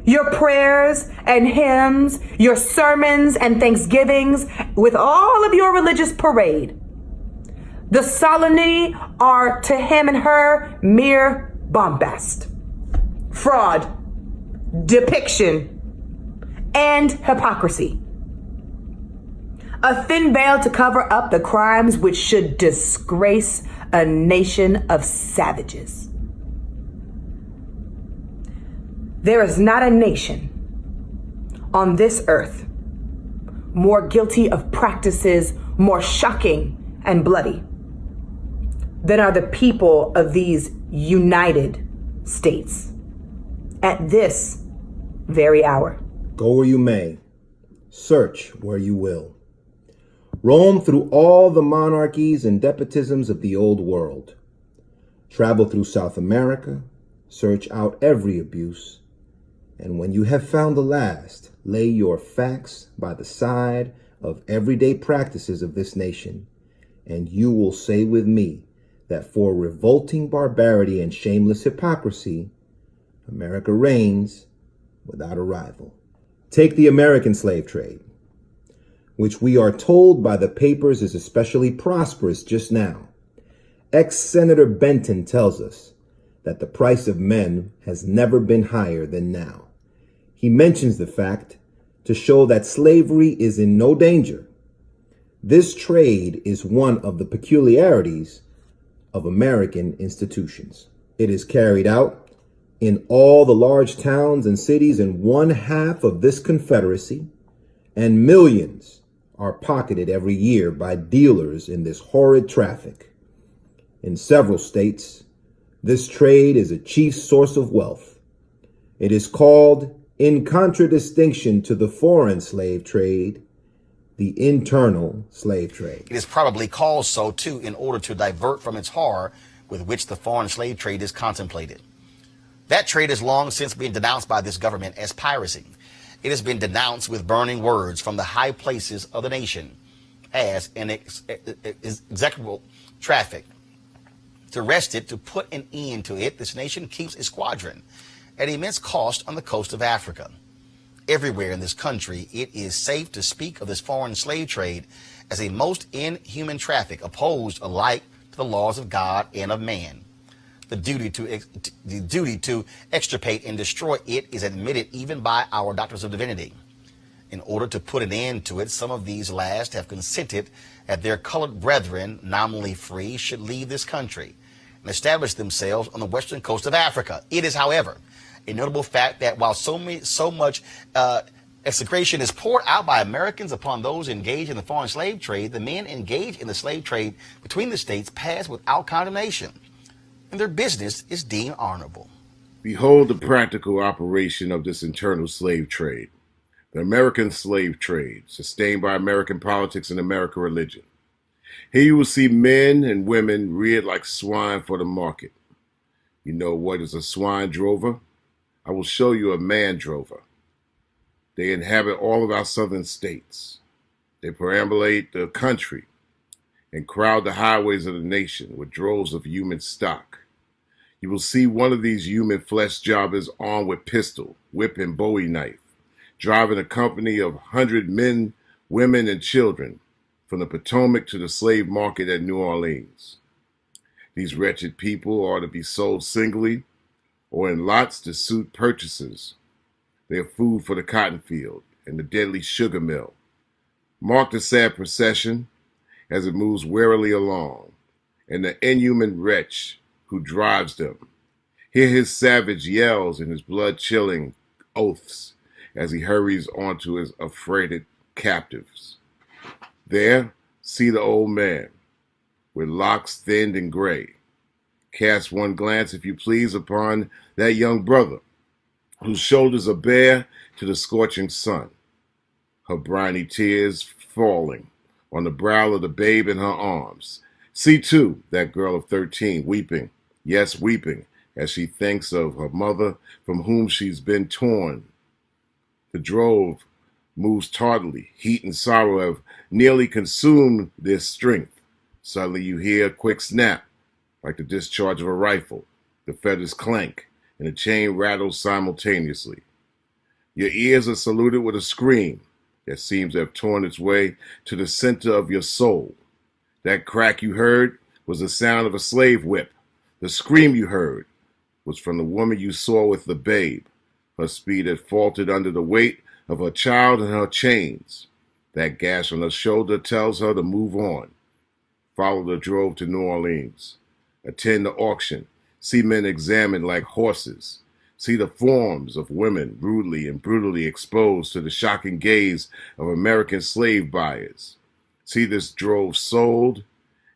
Speaker 14: Your prayers and hymns, your sermons and thanksgivings, with all of your religious parade. The solemnity are to him and her mere bombast, fraud, depiction, and hypocrisy. A thin veil to cover up the crimes which should disgrace a nation of savages. There is not a nation on this earth more guilty of practices more shocking and bloody than are the people of these United States at this very hour.
Speaker 15: Go where you may, search where you will. Roam through all the monarchies and despotisms of the old world. Travel through South America, search out every abuse, and when you have found the last, lay your facts by the side of everyday practices of this nation, and you will say with me that for revolting barbarity and shameless hypocrisy, America reigns without a rival. Take the American slave trade, which we are told by the papers is especially prosperous just now. Ex-Senator Benton tells us that the price of men has never been higher than now. He mentions the fact to show that slavery is in no danger. This trade is one of the peculiarities of American institutions. It is carried out in all the large towns and cities in one half of this Confederacy, and millions are pocketed every year by dealers in this horrid traffic. In several states, this trade is a chief source of wealth. It is called, in contradistinction to the foreign slave trade, the internal slave trade.
Speaker 1: It is probably called so, too, in order to divert from its horror with which the foreign slave trade is contemplated. That trade has long since been denounced by this government as piracy. It has been denounced with burning words from the high places of the nation as an execrable traffic. To arrest it, to put an end to it, this nation keeps a squadron at immense cost on the coast of Africa. Everywhere in this country, it is safe to speak of this foreign slave trade as a most inhuman traffic, opposed alike to the laws of God and of man. The duty to extirpate and destroy it is admitted even by our doctors of divinity. In order to put an end to it, some of these last have consented that their colored brethren, nominally free, should leave this country and establish themselves on the western coast of Africa. It is, however, a notable fact that while so much execration is poured out by Americans upon those engaged in the foreign slave trade, the men engaged in the slave trade between the states pass without condemnation, and their business is deemed honorable.
Speaker 16: Behold the practical operation of this internal slave trade, the American slave trade, sustained by American politics and American religion. Here you will see men and women reared like swine for the market. You know what is a swine drover? I will show you a man drover. They inhabit all of our southern states. They perambulate the country and crowd the highways of the nation with droves of human stock. You will see one of these human flesh jobbers armed with pistol, whip, and bowie knife, driving a company of 100 men, women, and children from the Potomac to the slave market at New Orleans. These wretched people are to be sold singly or in lots to suit purchasers. They are food for the cotton field and the deadly sugar mill. Mark the sad procession as it moves warily along, and the inhuman wretch who drives them. Hear his savage yells and his blood-chilling oaths as he hurries onto his affrighted captives. There, see the old man, with locks thinned and gray. Cast one glance, if you please, upon that young brother, whose shoulders are bare to the scorching sun, her briny tears falling on the brow of the babe in her arms. See, too, that girl of 13 weeping, yes, weeping, as she thinks of her mother from whom she's been torn. The drove moves tardily. Heat and sorrow have nearly consumed their strength. Suddenly you hear a quick snap, like the discharge of a rifle. The feathers clank, and the chain rattles simultaneously. Your ears are saluted with a scream that seems to have torn its way to the center of your soul. That crack you heard was the sound of a slave whip. The scream you heard was from the woman you saw with the babe. Her speed had faltered under the weight of her child and her chains. That gash on her shoulder tells her to move on. Follow the drove to New Orleans. Attend the auction. See men examined like horses. See the forms of women rudely and brutally exposed to the shocking gaze of American slave buyers. See this drove sold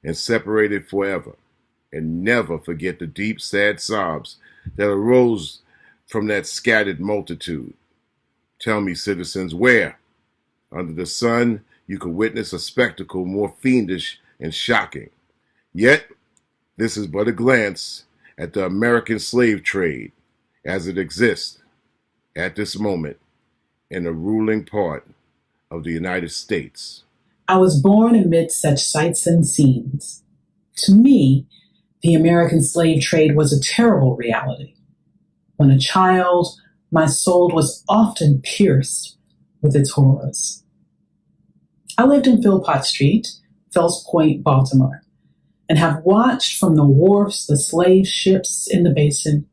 Speaker 16: and separated forever. And never forget the deep, sad sobs that arose from that scattered multitude. Tell me, citizens, where, under the sun, you could witness a spectacle more fiendish and shocking. Yet, this is but a glance at the American slave trade as it exists at this moment in the ruling part of the United States.
Speaker 17: I was born amid such sights and scenes. To me, the American slave trade was a terrible reality. When a child, my soul was often pierced with its horrors. I lived in Phillip Street, Fells Point, Baltimore, and have watched from the wharfs the slave ships in the basin,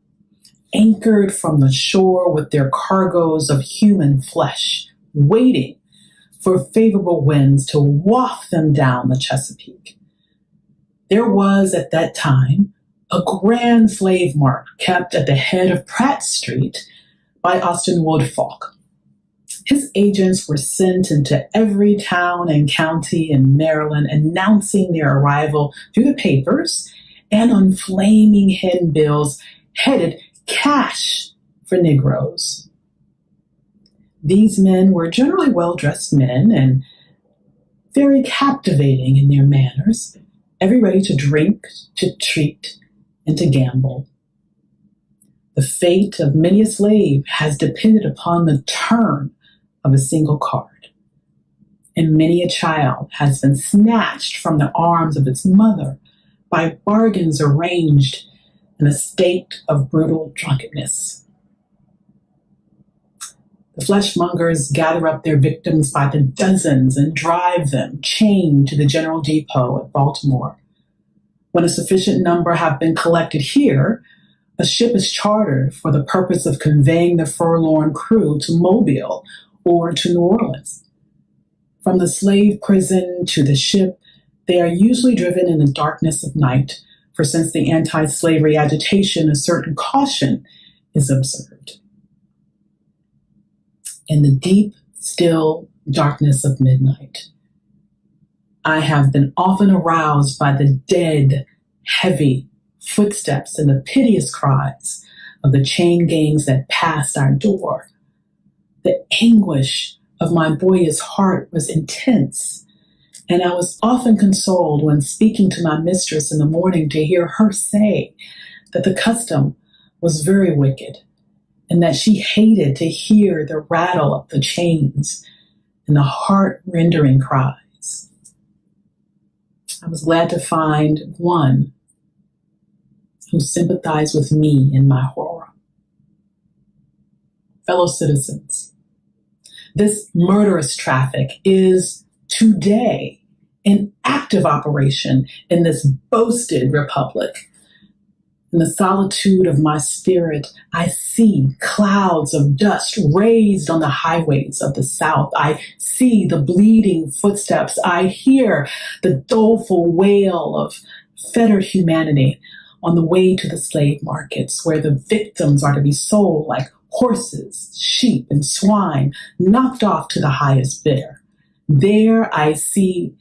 Speaker 17: anchored from the shore with their cargoes of human flesh, waiting for favorable winds to waft them down the Chesapeake. There was at that time a grand slave mart kept at the head of Pratt Street by Austin Woodfolk. His agents were sent into every town and county in Maryland announcing their arrival through the papers and on flaming handbills headed "Cash for Negroes." These men were generally well-dressed men and very captivating in their manners, ever ready to drink, to treat, and to gamble. The fate of many a slave has depended upon the turn of a single card, and many a child has been snatched from the arms of its mother by bargains arranged in a state of brutal drunkenness. The fleshmongers gather up their victims by the dozens and drive them chained to the General Depot at Baltimore. When a sufficient number have been collected here, a ship is chartered for the purpose of conveying the forlorn crew to Mobile or to New Orleans. From the slave prison to the ship, they are usually driven in the darkness of night, for since the anti-slavery agitation, a certain caution is observed. In the deep, still darkness of midnight, I have been often aroused by the dead, heavy footsteps and the piteous cries of the chain gangs that passed our door. The anguish of my boyish heart was intense, and I was often consoled when speaking to my mistress in the morning to hear her say that the custom was very wicked, and that she hated to hear the rattle of the chains and the heart-rending cries. I was glad to find one who sympathized with me in my horror. Fellow citizens, this murderous traffic is today in active operation in this boasted republic. In the solitude of my spirit, I see clouds of dust raised on the highways of the South. I see the bleeding footsteps. I hear the doleful wail of fettered humanity on the way to the slave markets, where the victims are to be sold like horses, sheep, and swine, knocked off to the highest bidder. There I see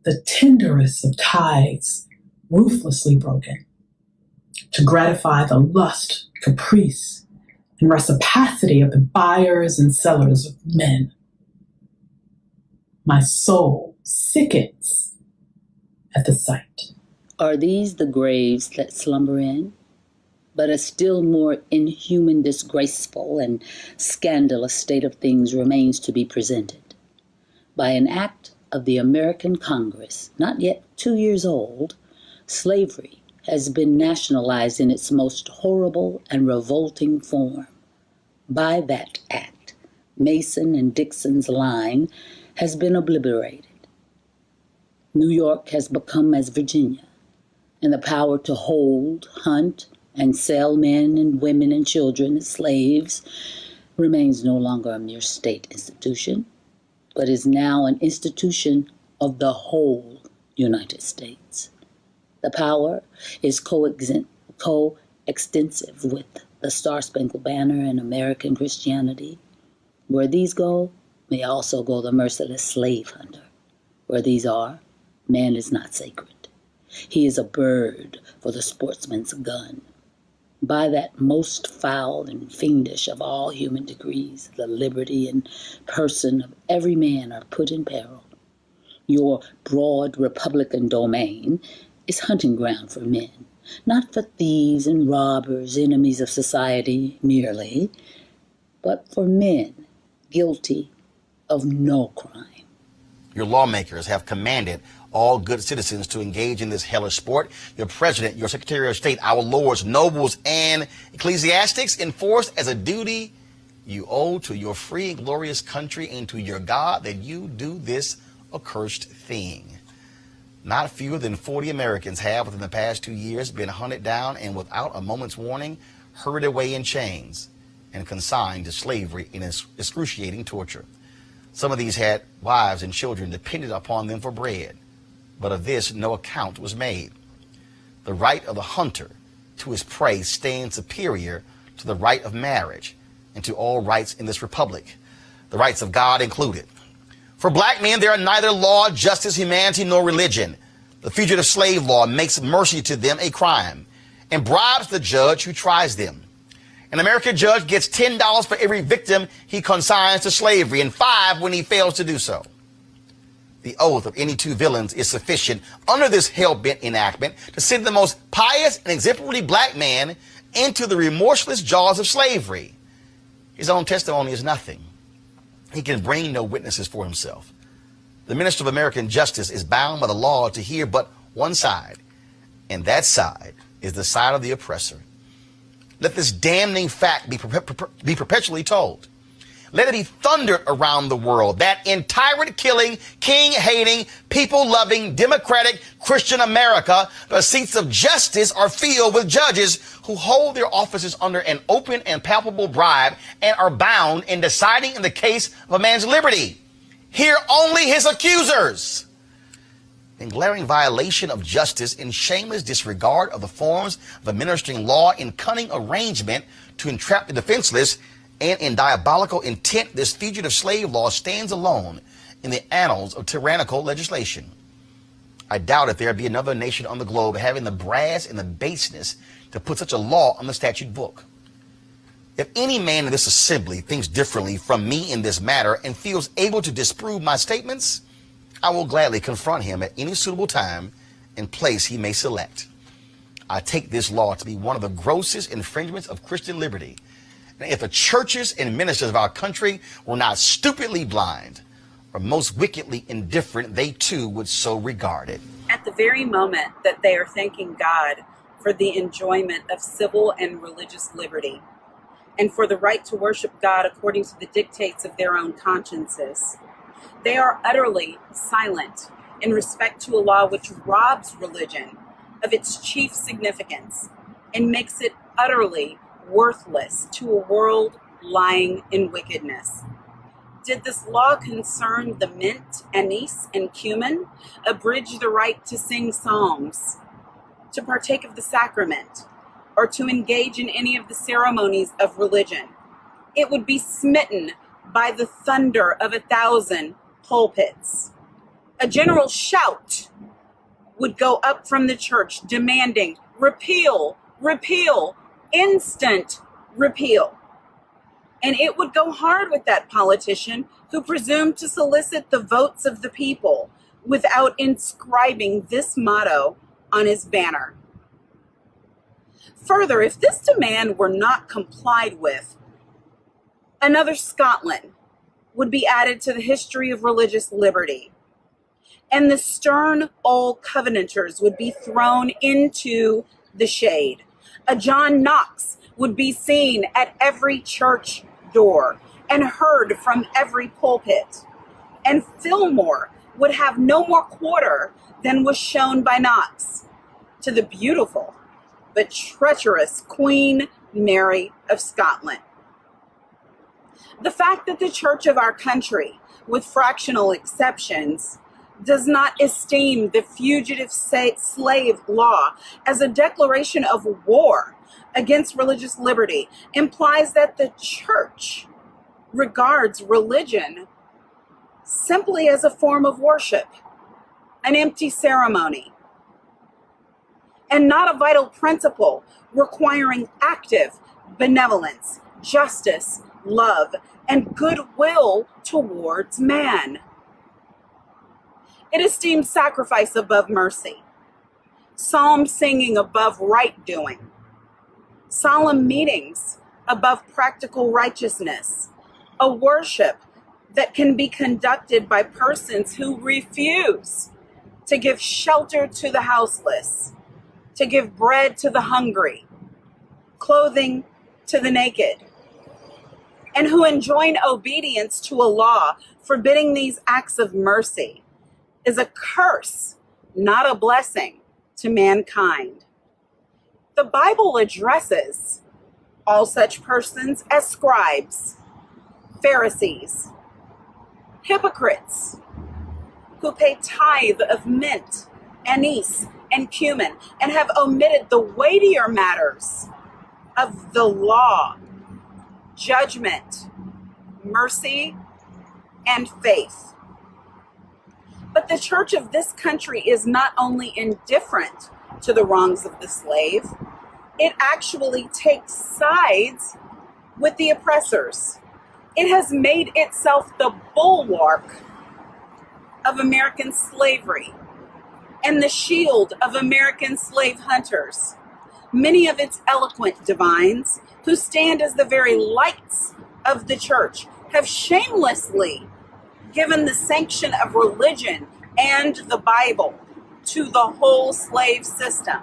Speaker 17: the tenderest of ties ruthlessly broken to gratify the lust, caprice, and reciprocity of the buyers and sellers of men. My soul sickens at the sight.
Speaker 18: Are these the graves that slumber in? But a still more inhuman, disgraceful, and scandalous state of things remains to be presented. By an act of the American Congress, not yet 2 years old, slavery has been nationalized in its most horrible and revolting form. By that act, Mason and Dixon's line has been obliterated. New York has become as Virginia, and the power to hold, hunt, and sell men and women and children as slaves remains no longer a mere state institution, but is now an institution of the whole United States. The power is coextensive with the Star-Spangled Banner and American Christianity. Where these go, may also go the merciless slave hunter. Where these are, man is not sacred. He is a bird for the sportsman's gun. By that most foul and fiendish of all human degrees, the liberty and person of every man are put in peril. Your broad Republican domain is hunting ground for men, not for thieves and robbers, enemies of society merely, but for men guilty of no crime.
Speaker 1: Your lawmakers have commanded all good citizens to engage in this hellish sport. Your president, your secretary of state, our lords, nobles, and ecclesiastics enforce as a duty you owe to your free and glorious country and to your God that you do this accursed thing. Not fewer than 40 Americans have within the past 2 years been hunted down and without a moment's warning hurried away in chains and consigned to slavery in excruciating torture. Some of these had wives and children dependent upon them for bread, but of this no account was made. The right of the hunter to his prey stands superior to the right of marriage and to all rights in this republic, the rights of God included. For black men, there are neither law, justice, humanity, nor religion. The fugitive slave law makes mercy to them a crime and bribes the judge who tries them. An American judge gets $10 for every victim he consigns to slavery and $5 when he fails to do so. The oath of any two villains is sufficient under this hell-bent enactment to send the most pious and exemplary black man into the remorseless jaws of slavery. His own testimony is nothing. He can bring no witnesses for himself. The minister of American justice is bound by the law to hear but one side, and that side is the side of the oppressor. Let this damning fact be perpetually told. Let it be thundered around the world that in tyrant-killing, king-hating, people-loving, democratic, Christian America, the seats of justice are filled with judges who hold their offices under an open and palpable bribe and are bound in deciding in the case of a man's liberty. Hear only his accusers. In glaring violation of justice, in shameless disregard of the forms of administering law, in cunning arrangement to entrap the defenseless, and in diabolical intent, this fugitive slave law stands alone in the annals of tyrannical legislation. I doubt if there be another nation on the globe having the brass and the baseness to put such a law on the statute book. If any man in this assembly thinks differently from me in this matter and feels able to disprove my statements, I will gladly confront him at any suitable time and place he may select. I take this law to be one of the grossest infringements of Christian liberty. And if the churches and ministers of our country were not stupidly blind or most wickedly indifferent, they too would so regard it.
Speaker 5: At the very moment that they are thanking God for the enjoyment of civil and religious liberty and for the right to worship God according to the dictates of their own consciences, they are utterly silent in respect to a law which robs religion of its chief significance and makes it utterly worthless to a world lying in wickedness. Did this law concern the mint, anise, and cumin, abridge the right to sing psalms, to partake of the sacrament, or to engage in any of the ceremonies of religion, it would be smitten by the thunder of 1,000 pulpits. A general shout would go up from the church demanding repeal, repeal, instant repeal. And it would go hard with that politician who presumed to solicit the votes of the people without inscribing this motto on his banner. Further, if this demand were not complied with, another Scotland would be added to the history of religious liberty. And the stern old Covenanters would be thrown into the shade. A John Knox would be seen at every church door and heard from every pulpit. And Fillmore would have no more quarter than was shown by Knox
Speaker 19: to the beautiful but treacherous Queen Mary of Scotland. The fact that the church of our country, with fractional exceptions, does not esteem the fugitive slave law as a declaration of war against religious liberty implies that the church regards religion simply as a form of worship, an empty ceremony, and not a vital principle requiring active benevolence, justice, love, and goodwill towards man. It esteems sacrifice above mercy, psalm singing above right doing, solemn meetings above practical righteousness, a worship that can be conducted by persons who refuse to give shelter to the houseless, to give bread to the hungry, clothing to the naked, and who enjoin obedience to a law forbidding these acts of mercy is a curse, not a blessing, to mankind. The Bible addresses all such persons as scribes, Pharisees, hypocrites, who pay tithe of mint, anise, and cumin, and have omitted the weightier matters of the law, judgment, mercy, and faith. But the church of this country is not only indifferent to the wrongs of the slave, it actually takes sides with the oppressors. It has made itself the bulwark of American slavery and the shield of American slave hunters. Many of its eloquent divines, who stand as the very lights of the church, have shamelessly given the sanction of religion and the Bible to the whole slave system.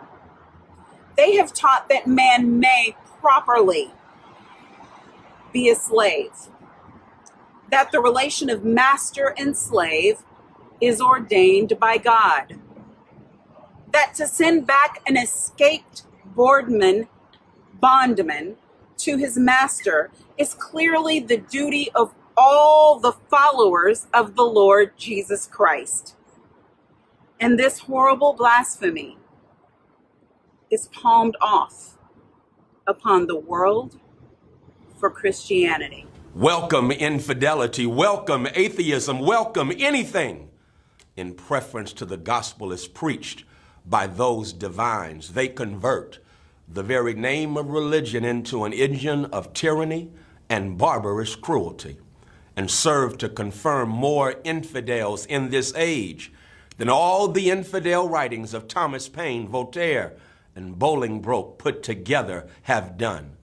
Speaker 19: They have taught that man may properly be a slave, that the relation of master and slave is ordained by God, that to send back an escaped bondman to his master is clearly the duty of all the followers of the Lord Jesus Christ. And this horrible blasphemy is palmed off upon the world for Christianity.
Speaker 20: Welcome infidelity, welcome atheism, welcome anything in preference to the gospel is preached by those divines. They convert the very name of religion into an engine of tyranny and barbarous cruelty, and serve to confirm more infidels in this age than all the infidel writings of Thomas Paine, Voltaire, and Bolingbroke put together have done.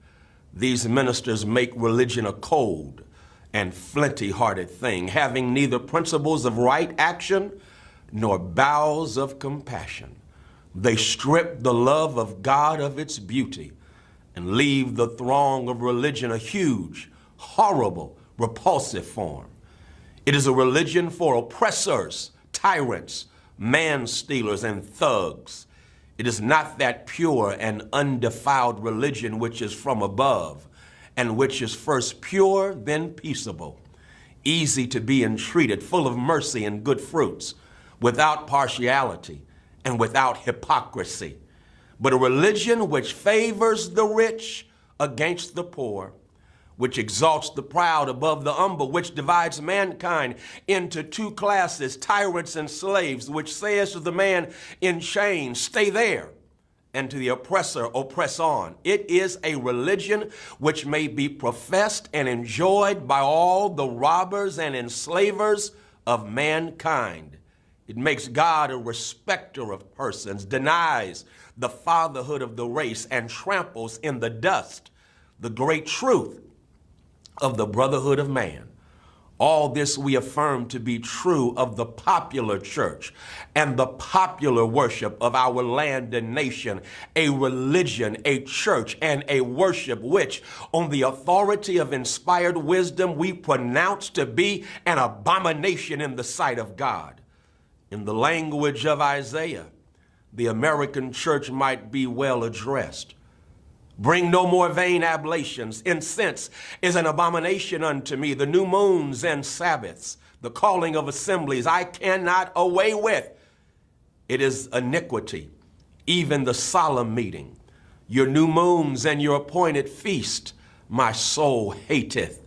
Speaker 20: These ministers make religion a cold and flinty-hearted thing, having neither principles of right action nor bowels of compassion. They strip the love of God of its beauty and leave the throng of religion a huge, horrible, repulsive form. It is a religion for oppressors, tyrants, man-stealers, and thugs. It is not that pure and undefiled religion which is from above, and which is first pure, then peaceable, easy to be entreated, full of mercy and good fruits, without partiality and without hypocrisy, but a religion which favors the rich against the poor, which exalts the proud above the humble, which divides mankind into two classes, tyrants and slaves, which says to the man in chains, stay there, and to the oppressor, oppress on. It is a religion which may be professed and enjoyed by all the robbers and enslavers of mankind. It makes God a respecter of persons, denies the fatherhood of the race, and tramples in the dust the great truth of the brotherhood of man. All this we affirm to be true of the popular church and the popular worship of our land and nation, a religion, a church, and a worship which, on the authority of inspired wisdom, we pronounce to be an abomination in the sight of God. In the language of Isaiah, the American church might be well addressed. Bring no more vain ablations. Incense is an abomination unto me. The new moons and Sabbaths, the calling of assemblies, I cannot away with. It is iniquity, even the solemn meeting. Your new moons and your appointed feast, my soul hateth.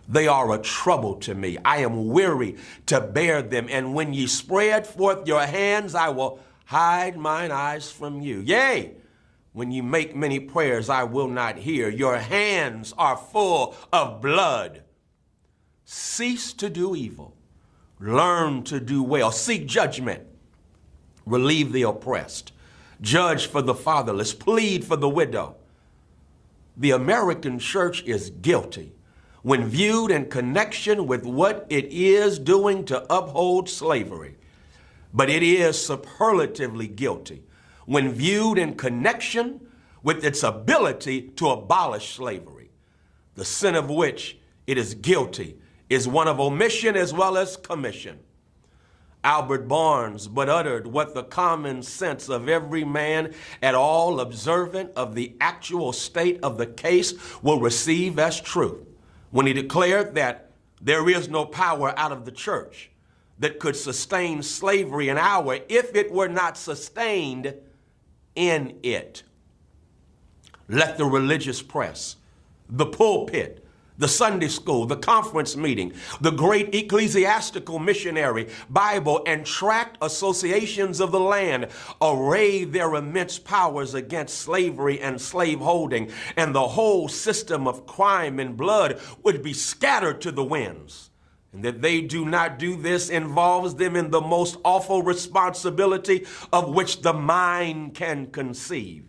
Speaker 20: They are a trouble to me. I am weary to bear them. And when ye spread forth your hands, I will hide mine eyes from you. Yea, when you make many prayers, I will not hear. Your hands are full of blood. Cease to do evil. Learn to do well. Seek judgment. Relieve the oppressed. Judge for the fatherless. Plead for the widow. The American church is guilty when viewed in connection with what it is doing to uphold slavery. But it is superlatively guilty when viewed in connection with its ability to abolish slavery. The sin of which it is guilty is one of omission as well as commission. Albert Barnes but uttered what the common sense of every man at all observant of the actual state of the case will receive as truth when he declared that there is no power out of the church that could sustain slavery an hour if it were not sustained in it. Let the religious press, the pulpit, the Sunday school, the conference meeting, the great ecclesiastical missionary, Bible, and tract associations of the land array their immense powers against slavery and slaveholding, and the whole system of crime and blood would be scattered to the winds. And that they do not do this involves them in the most awful responsibility of which the mind can conceive.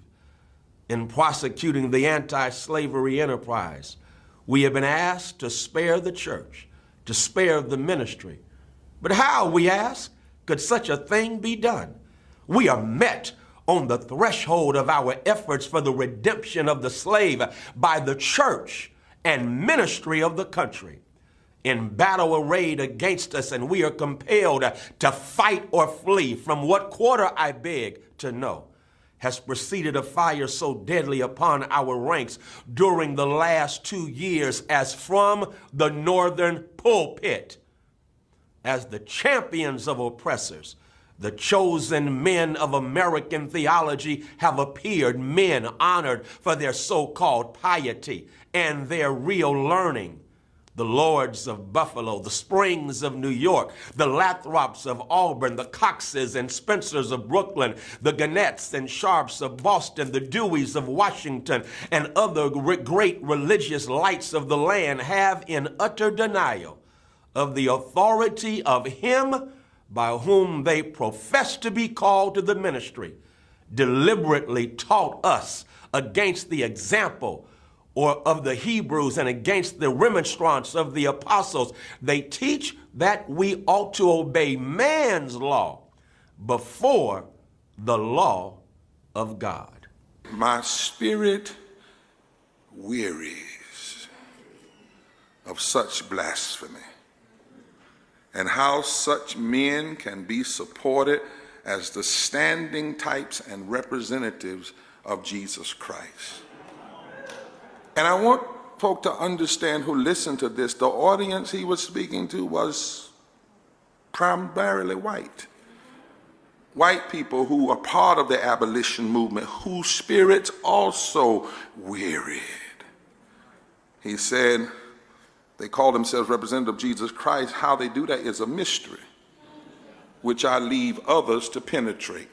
Speaker 20: In prosecuting the anti-slavery enterprise, we have been asked to spare the church, to spare the ministry. But how, we ask, could such a thing be done? We are met on the threshold of our efforts for the redemption of the slave by the church and ministry of the country in battle arrayed against us, and we are compelled to fight or flee. From what quarter, I beg to know, has proceeded a fire so deadly upon our ranks during the last 2 years as from the northern pulpit? As the champions of oppressors, the chosen men of American theology have appeared, men honored for their so-called piety and their real learning. The Lords of Buffalo, the Springs of New York, the Lathrops of Auburn, the Coxes and Spencers of Brooklyn, the Gannett's and Sharps of Boston, the Deweys of Washington, and other great religious lights of the land have, in utter denial of the authority of him by whom they profess to be called to the ministry, deliberately taught us against the example or of the Hebrews and against the remonstrance of the apostles. They teach that we ought to obey man's law before the law of God.
Speaker 21: My spirit wearies of such blasphemy, and how such men can be supported as the standing types and representatives of Jesus Christ. And I want folk to understand who listen to this, the audience he was speaking to was primarily white. White people who are part of the abolition movement, whose spirits also wearied. He said they call themselves representative of Jesus Christ. How they do that is a mystery, which I leave others to penetrate.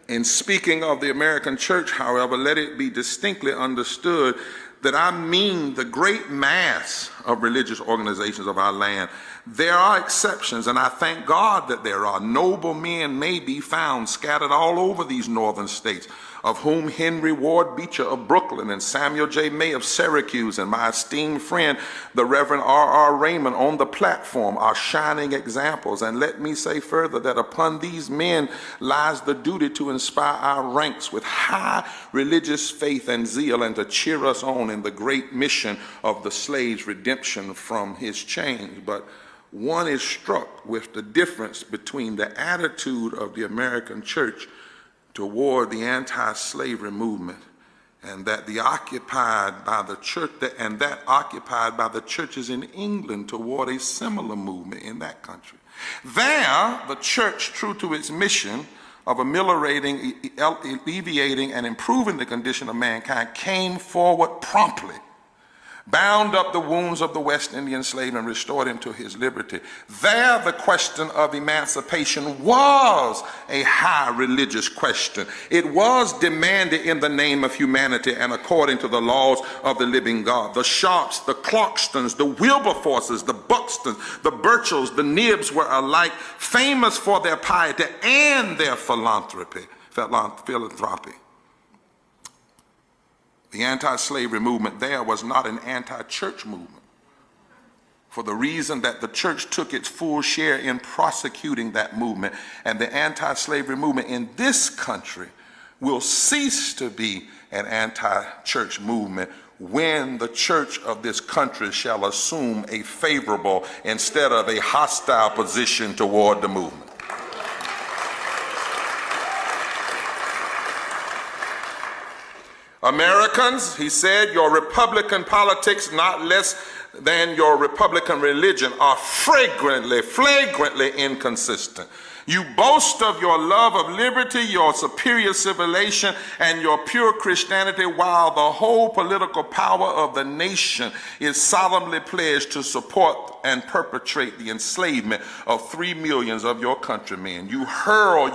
Speaker 21: In speaking of the American church, however, let it be distinctly understood that I mean the great mass of religious organizations of our land. There are exceptions, and I thank God that there are. Noble men may be found scattered all over these northern states, of whom Henry Ward Beecher of Brooklyn and Samuel J. May of Syracuse and my esteemed friend, the Reverend R.R. Raymond on the platform are shining examples. And let me say further that upon these men lies the duty to inspire our ranks with high religious faith and zeal and to cheer us on in the great mission of the slave's redemption from his chains. But one is struck with the difference between the attitude of the American church toward the anti-slavery movement and that occupied by the churches in England toward a similar movement in that country. There, the church, true to its mission of ameliorating, alleviating, and improving the condition of mankind, came forward promptly, bound up the wounds of the West Indian slave and restored him to his liberty. There, the question of emancipation was a high religious question. It was demanded in the name of humanity and according to the laws of the living God. The Sharps, the Clarkstons, the Wilberforces, the Buxtons, the Burchells, the Nibbs were alike famous for their piety and their philanthropy. The anti-slavery movement there was not an anti-church movement, for the reason that the church took its full share in prosecuting that movement, and the anti-slavery movement in this country will cease to be an anti-church movement when the church of this country shall assume a favorable instead of a hostile position toward the movement. Americans, he said, your Republican politics, not less than your Republican religion, are flagrantly inconsistent. You boast of your love of liberty, your superior civilization, and your pure Christianity, while the whole political power of the nation is solemnly pledged to support and perpetrate the enslavement of 3 million of your countrymen. You hurl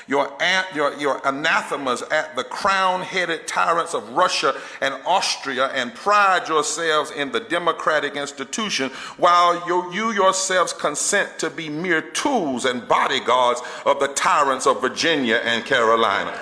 Speaker 21: your anathemas at the crown-headed tyrants of Russia and Austria and pride yourselves in the democratic institution, while you yourselves consent to be mere tools and bodyguards of the tyrants of Virginia and Carolina.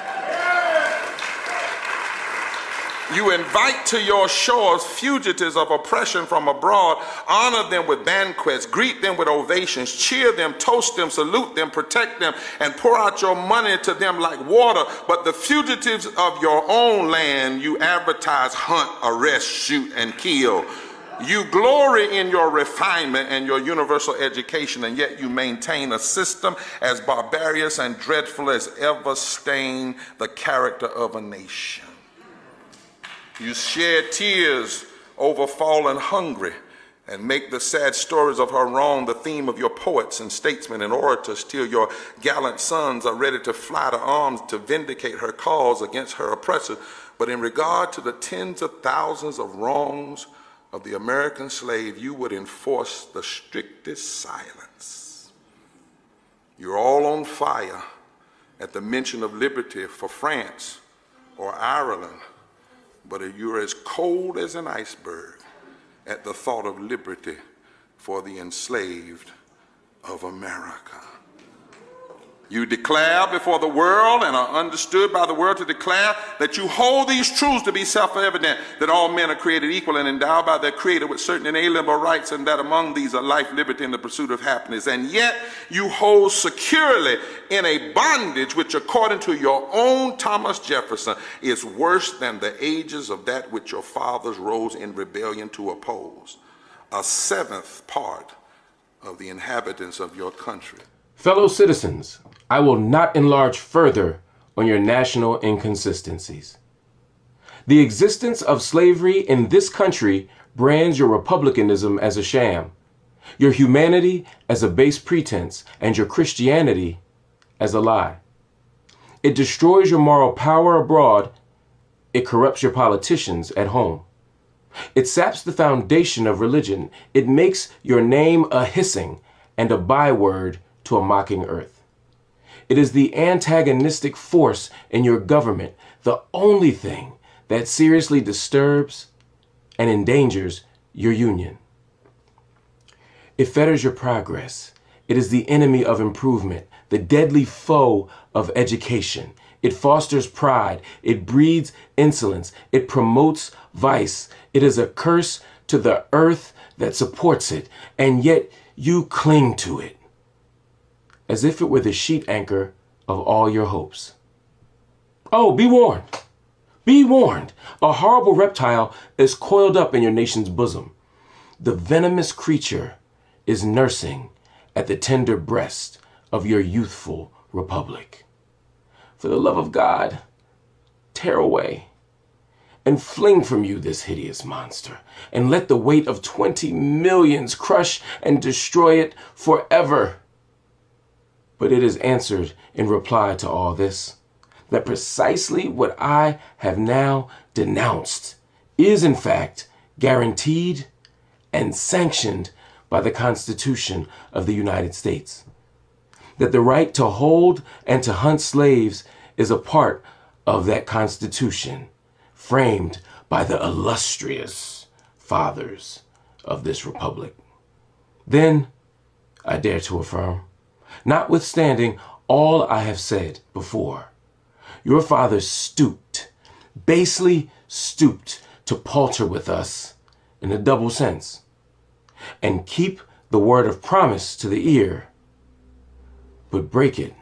Speaker 21: You invite to your shores fugitives of oppression from abroad, honor them with banquets, greet them with ovations, cheer them, toast them, salute them, protect them, and pour out your money to them like water. But the fugitives of your own land you advertise, hunt, arrest, shoot, and kill. You glory in your refinement and your universal education, and yet you maintain a system as barbarous and dreadful as ever stained the character of a nation. You shed tears over fallen hungry and make the sad stories of her wrong the theme of your poets and statesmen and orators till your gallant sons are ready to fly to arms to vindicate her cause against her oppressor. But in regard to the tens of thousands of wrongs of the American slave, you would enforce the strictest silence. You're all on fire at the mention of liberty for France or Ireland, but you're as cold as an iceberg at the thought of liberty for the enslaved of America. You declare before the world and are understood by the world to declare that you hold these truths to be self-evident, that all men are created equal and endowed by their Creator with certain inalienable rights, and that among these are life, liberty, and the pursuit of happiness. And yet you hold securely in a bondage which, according to your own Thomas Jefferson, is worse than the ages of that which your fathers rose in rebellion to oppose. A seventh part of the inhabitants of your country.
Speaker 3: Fellow citizens, I will not enlarge further on your national inconsistencies. The existence of slavery in this country brands your republicanism as a sham, your humanity as a base pretense, and your Christianity as a lie. It destroys your moral power abroad. It corrupts your politicians at home. It saps the foundation of religion. It makes your name a hissing and a byword to a mocking earth. It is the antagonistic force in your government, the only thing that seriously disturbs and endangers your union. It fetters your progress. It is the enemy of improvement, the deadly foe of education. It fosters pride. It breeds insolence. It promotes vice. It is a curse to the earth that supports it, and yet you cling to it as if it were the sheet anchor of all your hopes. Oh, be warned. Be warned. A horrible reptile is coiled up in your nation's bosom. The venomous creature is nursing at the tender breast of your youthful republic. For the love of God, tear away and fling from you this hideous monster, and let the weight of 20 millions crush and destroy it forever. But it is answered in reply to all this, that precisely what I have now denounced is in fact guaranteed and sanctioned by the Constitution of the United States. That the right to hold and to hunt slaves is a part of that Constitution, framed by the illustrious fathers of this republic. Then, I dare to affirm, notwithstanding all I have said before, your fathers stooped, basely stooped to palter with us in a double sense, and keep the word of promise to the ear, but break it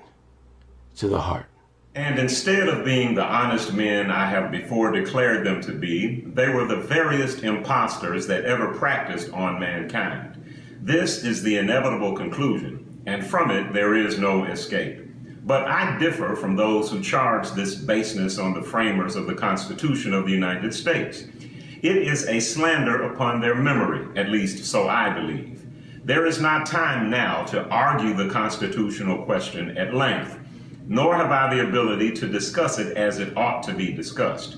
Speaker 3: to the heart.
Speaker 4: And instead of being the honest men I have before declared them to be, they were the veriest impostors that ever practiced on mankind. This is the inevitable conclusion, and from it there is no escape. But I differ from those who charge this baseness on the framers of the Constitution of the United States. It is a slander upon their memory, at least so I believe. There is not time now to argue the constitutional question at length, nor have I the ability to discuss it as it ought to be discussed.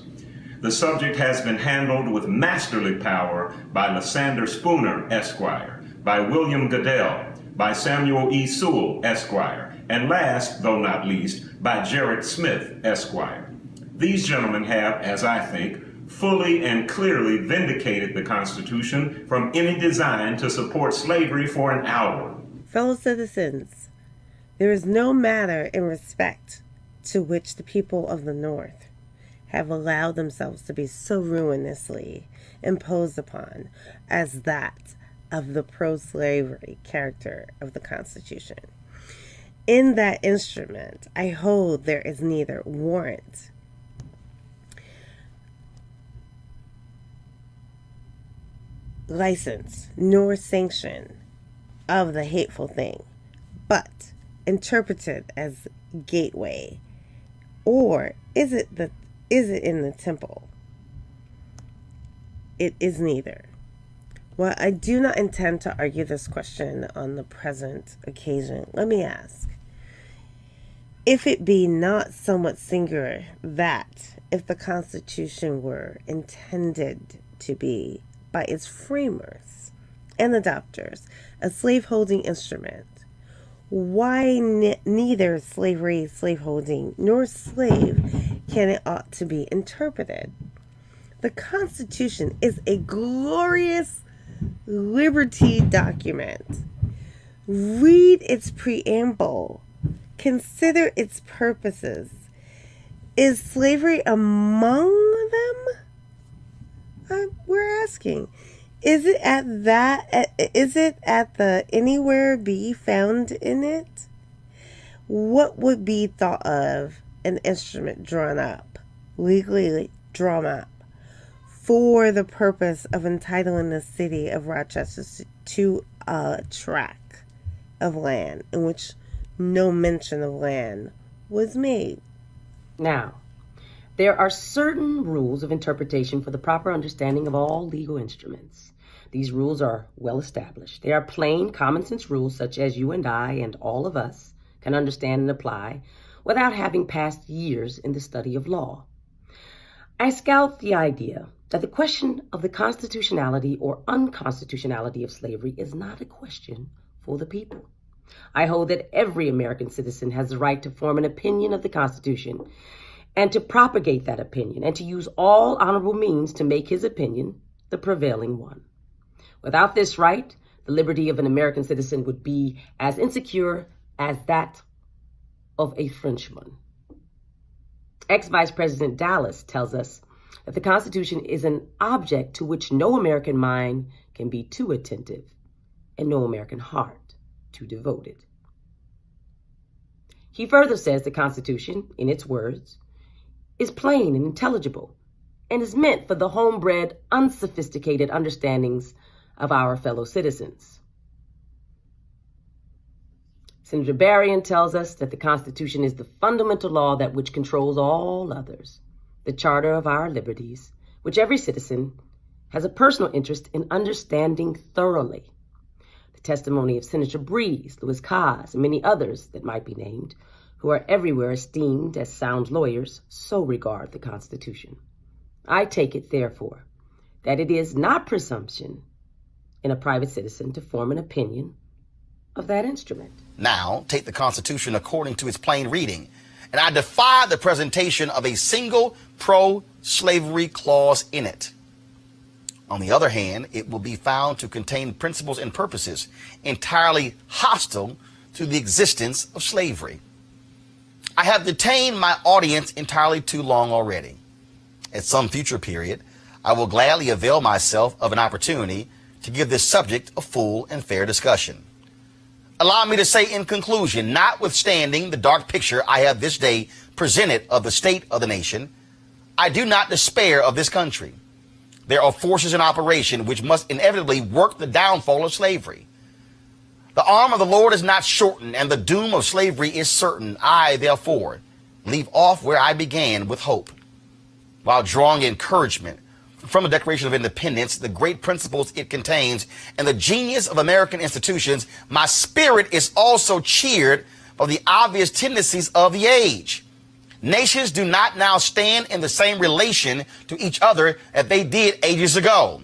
Speaker 4: The subject has been handled with masterly power by Lysander Spooner, Esquire, by William Goodell, by Samuel E. Sewell, Esquire, and last, though not least, by Gerrit Smith, Esquire. These gentlemen have, as I think, fully and clearly vindicated the Constitution from any design to support slavery for an hour.
Speaker 22: Fellow citizens, there is no matter in respect to which the people of the North have allowed themselves to be so ruinously imposed upon as that of the pro-slavery character of the Constitution. In that instrument, I hold there is neither warrant license nor sanction of the hateful thing, but interpreted as gateway, or is it in the temple? It is neither. While I do not intend to argue this question on the present occasion, let me ask, if it be not somewhat singular that, if the Constitution were intended to be, by its framers and adopters, a slaveholding instrument, why neither slavery, slaveholding, nor slave can it ought to be interpreted? The Constitution is a glorious liberty document. Read its preamble. Consider its purposes. Is slavery among them? We're asking. Is it at the anywhere be found in it? What would be thought of an instrument drawn up, legally drawn up, for the purpose of entitling the city of Rochester to a tract of land in which no mention of land was made?
Speaker 23: Now, there are certain rules of interpretation for the proper understanding of all legal instruments. These rules are well established. They are plain, common sense rules such as you and I and all of us can understand and apply without having passed years in the study of law. I scout the idea that the question of the constitutionality or unconstitutionality of slavery is not a question for the people. I hold that every American citizen has the right to form an opinion of the Constitution and to propagate that opinion, and to use all honorable means to make his opinion the prevailing one. Without this right, the liberty of an American citizen would be as insecure as that of a Frenchman. Ex-Vice President Dallas tells us that the Constitution is an object to which no American mind can be too attentive and no American heart too devoted. He further says the Constitution, in its words, is plain and intelligible, and is meant for the homebred, unsophisticated understandings of our fellow citizens. Senator Bryant tells us that the Constitution is the fundamental law that which controls all others, the charter of our liberties, which every citizen has a personal interest in understanding thoroughly. The testimony of Senator Bree, Louis Caz, and many others that might be named, who are everywhere esteemed as sound lawyers, so regard the Constitution. I take it, therefore, that it is not presumption in a private citizen to form an opinion of that instrument.
Speaker 1: Now, take the Constitution according to its plain reading, and I defy the presentation of a single pro-slavery clause in it. On the other hand, it will be found to contain principles and purposes entirely hostile to the existence of slavery. I have detained my audience entirely too long already. At some future period, I will gladly avail myself of an opportunity to give this subject a full and fair discussion. Allow me to say in conclusion, notwithstanding the dark picture I have this day presented of the state of the nation, I do not despair of this country. There are forces in operation which must inevitably work the downfall of slavery. The arm of the Lord is not shortened, and the doom of slavery is certain. I, therefore, leave off where I began with hope, while drawing encouragement from the Declaration of Independence, the great principles it contains, and the genius of American institutions. My spirit is also cheered by the obvious tendencies of the age. Nations do not now stand in the same relation to each other as they did ages ago.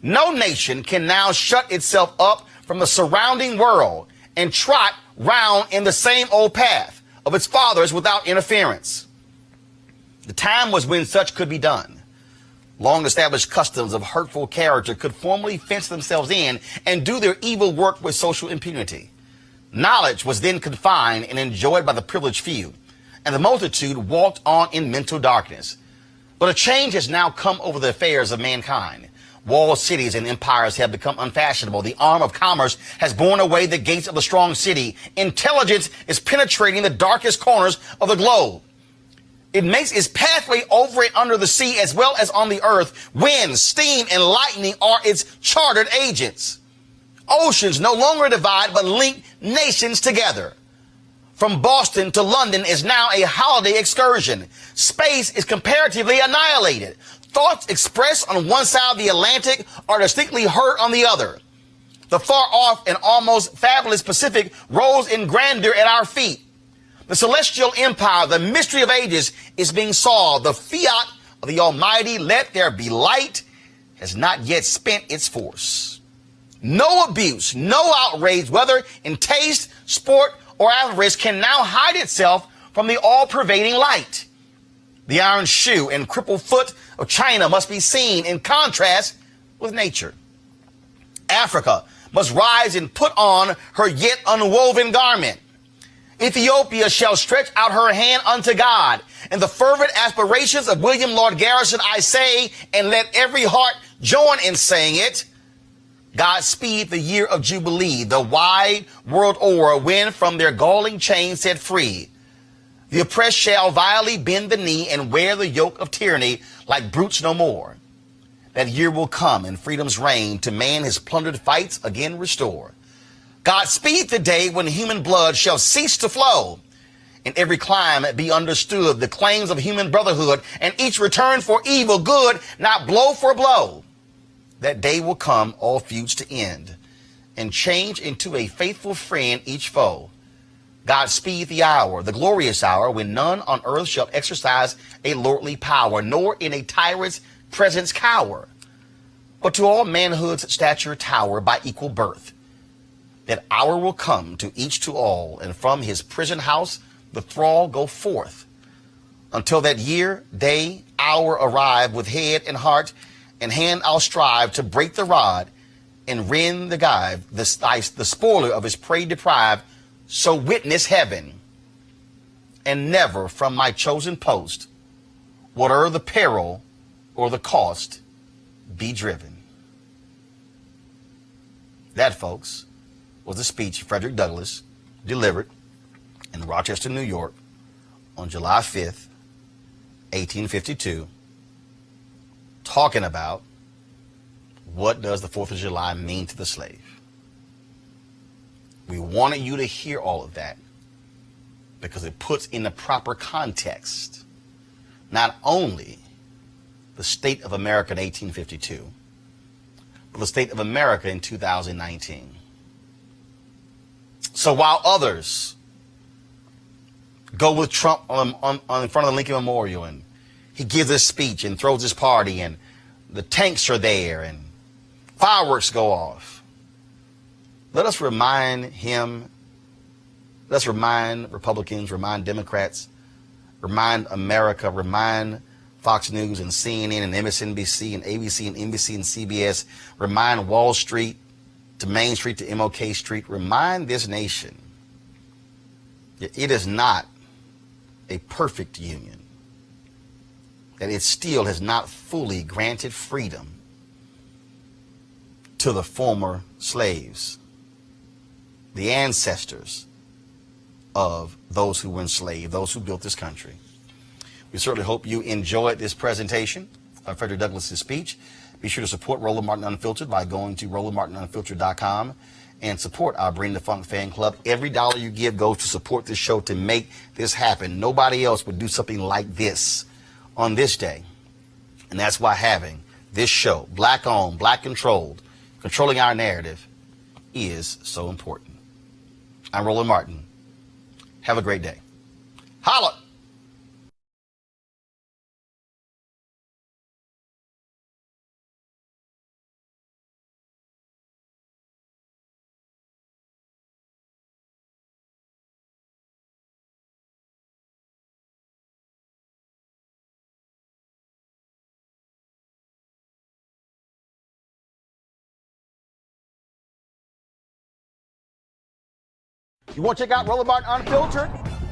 Speaker 1: No nation can now shut itself up from the surrounding world and trot round in the same old path of its fathers without interference. The time was when such could be done. Long-established customs of hurtful character could formally fence themselves in and do their evil work with social impunity. Knowledge was then confined and enjoyed by the privileged few, and the multitude walked on in mental darkness. But a change has now come over the affairs of mankind. Walled cities and empires have become unfashionable. The arm of commerce has borne away the gates of the strong city. Intelligence is penetrating the darkest corners of the globe. It makes its pathway over and under the sea as well as on the earth. Wind, steam, and lightning are its chartered agents. Oceans no longer divide but link nations together. From Boston to London is now a holiday excursion. Space is comparatively annihilated. Thoughts expressed on one side of the Atlantic are distinctly heard on the other. The far-off and almost fabulous Pacific rose in grandeur at our feet. The celestial empire, the mystery of ages, is being solved. The fiat of the Almighty, let there be light, has not yet spent its force. No abuse, no outrage, whether in taste, sport, or avarice, can now hide itself from the all-pervading light. The iron shoe and crippled foot of China must be seen in contrast with nature. Africa must rise and put on her yet unwoven garment. Ethiopia shall stretch out her hand unto God. In the fervent aspirations of William Lord Garrison, I say, and let every heart join in saying it, God speed the year of Jubilee, the wide world o'er, when from their galling chains set free. The oppressed shall vilely bend the knee and wear the yoke of tyranny like brutes no more. That year will come and freedom's reign to man his plundered fights again restore. God speed the day when human blood shall cease to flow. In every clime be understood the claims of human brotherhood, and each return for evil good, not blow for blow. That day will come, all feuds to end, and change into a faithful friend each foe. God speed the hour, the glorious hour, when none on earth shall exercise a lordly power, nor in a tyrant's presence cower, but to all manhood's stature tower by equal birth. That hour will come to each to all, and from his prison house the thrall go forth. Until that year, day, hour arrive, with head and heart and hand I'll strive to break the rod and rend the gyve, the spoiler of his prey deprived. So witness heaven, and never from my chosen post, whate'er the peril or the cost, be driven. That, folks, was the speech Frederick Douglass delivered in Rochester, New York on July 5th, 1852, talking about what does the 4th of July mean to the slave. We wanted you to hear all of that because it puts in the proper context not only the state of America in 1852, but the state of America in 2019. So while others go with Trump on in front of the Lincoln Memorial, and he gives his speech and throws his party, and the tanks are there, and fireworks go off, let us remind him, let's remind Republicans, remind Democrats, remind America, remind Fox News and CNN and MSNBC and ABC and NBC and CBS, remind Wall Street to Main Street to MLK Street, remind this nation that it is not a perfect union, that it still has not fully granted freedom to the former slaves, the ancestors of those who were enslaved, those who built this country. We certainly hope you enjoyed this presentation of Frederick Douglass's speech. Be sure to support Roland Martin Unfiltered by going to RolandMartinUnfiltered.com and support our Bring the Funk fan club. Every dollar you give goes to support this show to make this happen. Nobody else would do something like this on this day. And that's why having this show, black owned, black controlled, controlling our narrative, is so important. I'm Roland Martin. Have a great day. Holla! You want to check out Roland Martin Unfiltered?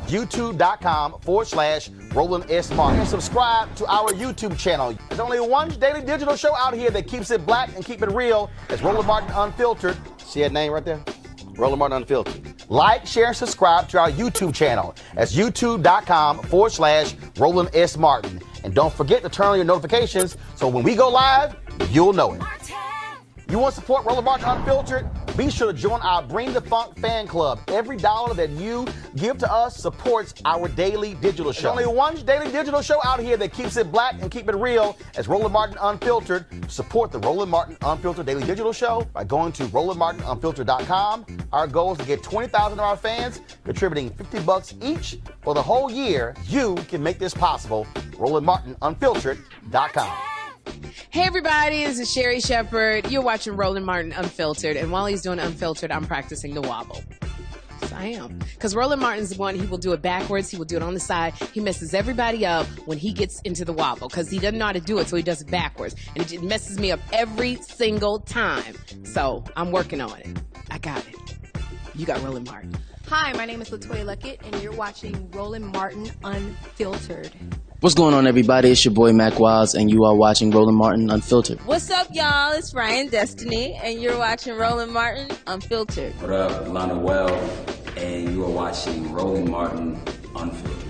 Speaker 1: YouTube.com/Roland S. Martin. And subscribe to our YouTube channel. There's only one daily digital show out here that keeps it black and keep it real. It's Roland Martin Unfiltered. See that name right there? Roland Martin Unfiltered. Like, share, and subscribe to our YouTube channel. That's YouTube.com/Roland S. Martin. And don't forget to turn on your notifications so when we go live, you'll know it. You want to support Roland Martin Unfiltered? Be sure to join our Bring the Funk fan club. Every dollar that you give to us supports our daily digital show. There's only one daily digital show out here that keeps it black and keep it real. It's Roland Martin Unfiltered. Support the Roland Martin Unfiltered daily digital show by going to RolandMartinUnfiltered.com. Our goal is to get 20,000 of our fans contributing $50 each for the whole year. You can make this possible. RolandMartinUnfiltered.com.
Speaker 2: Hey everybody, this is Sherry Shepherd. You're watching Roland Martin Unfiltered, and while he's doing Unfiltered, I'm practicing the wobble. Yes, I am. Because Roland Martin's the one, he will do it backwards, he will do it on the side. He messes everybody up when he gets into the wobble, because he doesn't know how to do it, so he does it backwards. And it messes me up every single time. So, I'm working on it. I got it. You got Roland Martin.
Speaker 6: Hi, my name is LaToya Luckett, and you're watching Roland Martin Unfiltered.
Speaker 7: What's going on, everybody? It's your boy Mac Wiles, and you are watching Roland Martin Unfiltered.
Speaker 24: What's up, y'all? It's Ryan Destiny, and you're watching Roland Martin Unfiltered.
Speaker 25: What up, Lana Well, and you are watching Roland Martin Unfiltered.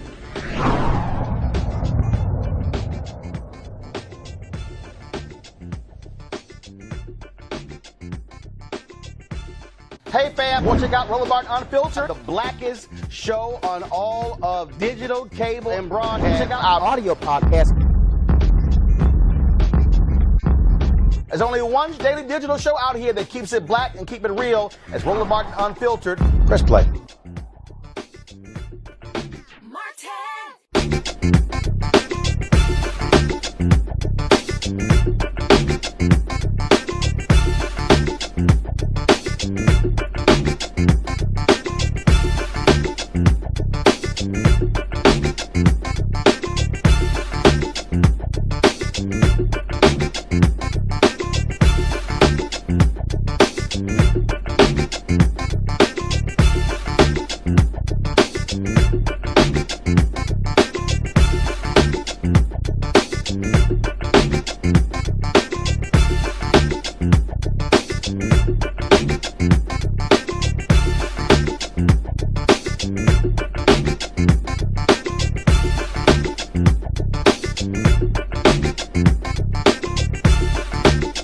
Speaker 1: Hey fam, want to check out Roland Martin Unfiltered, the blackest show on all of digital, cable, and broadcast. Check out our audio podcast. There's only one daily digital show out here that keeps it black and keep it real. It's Roland Martin Unfiltered. Press play.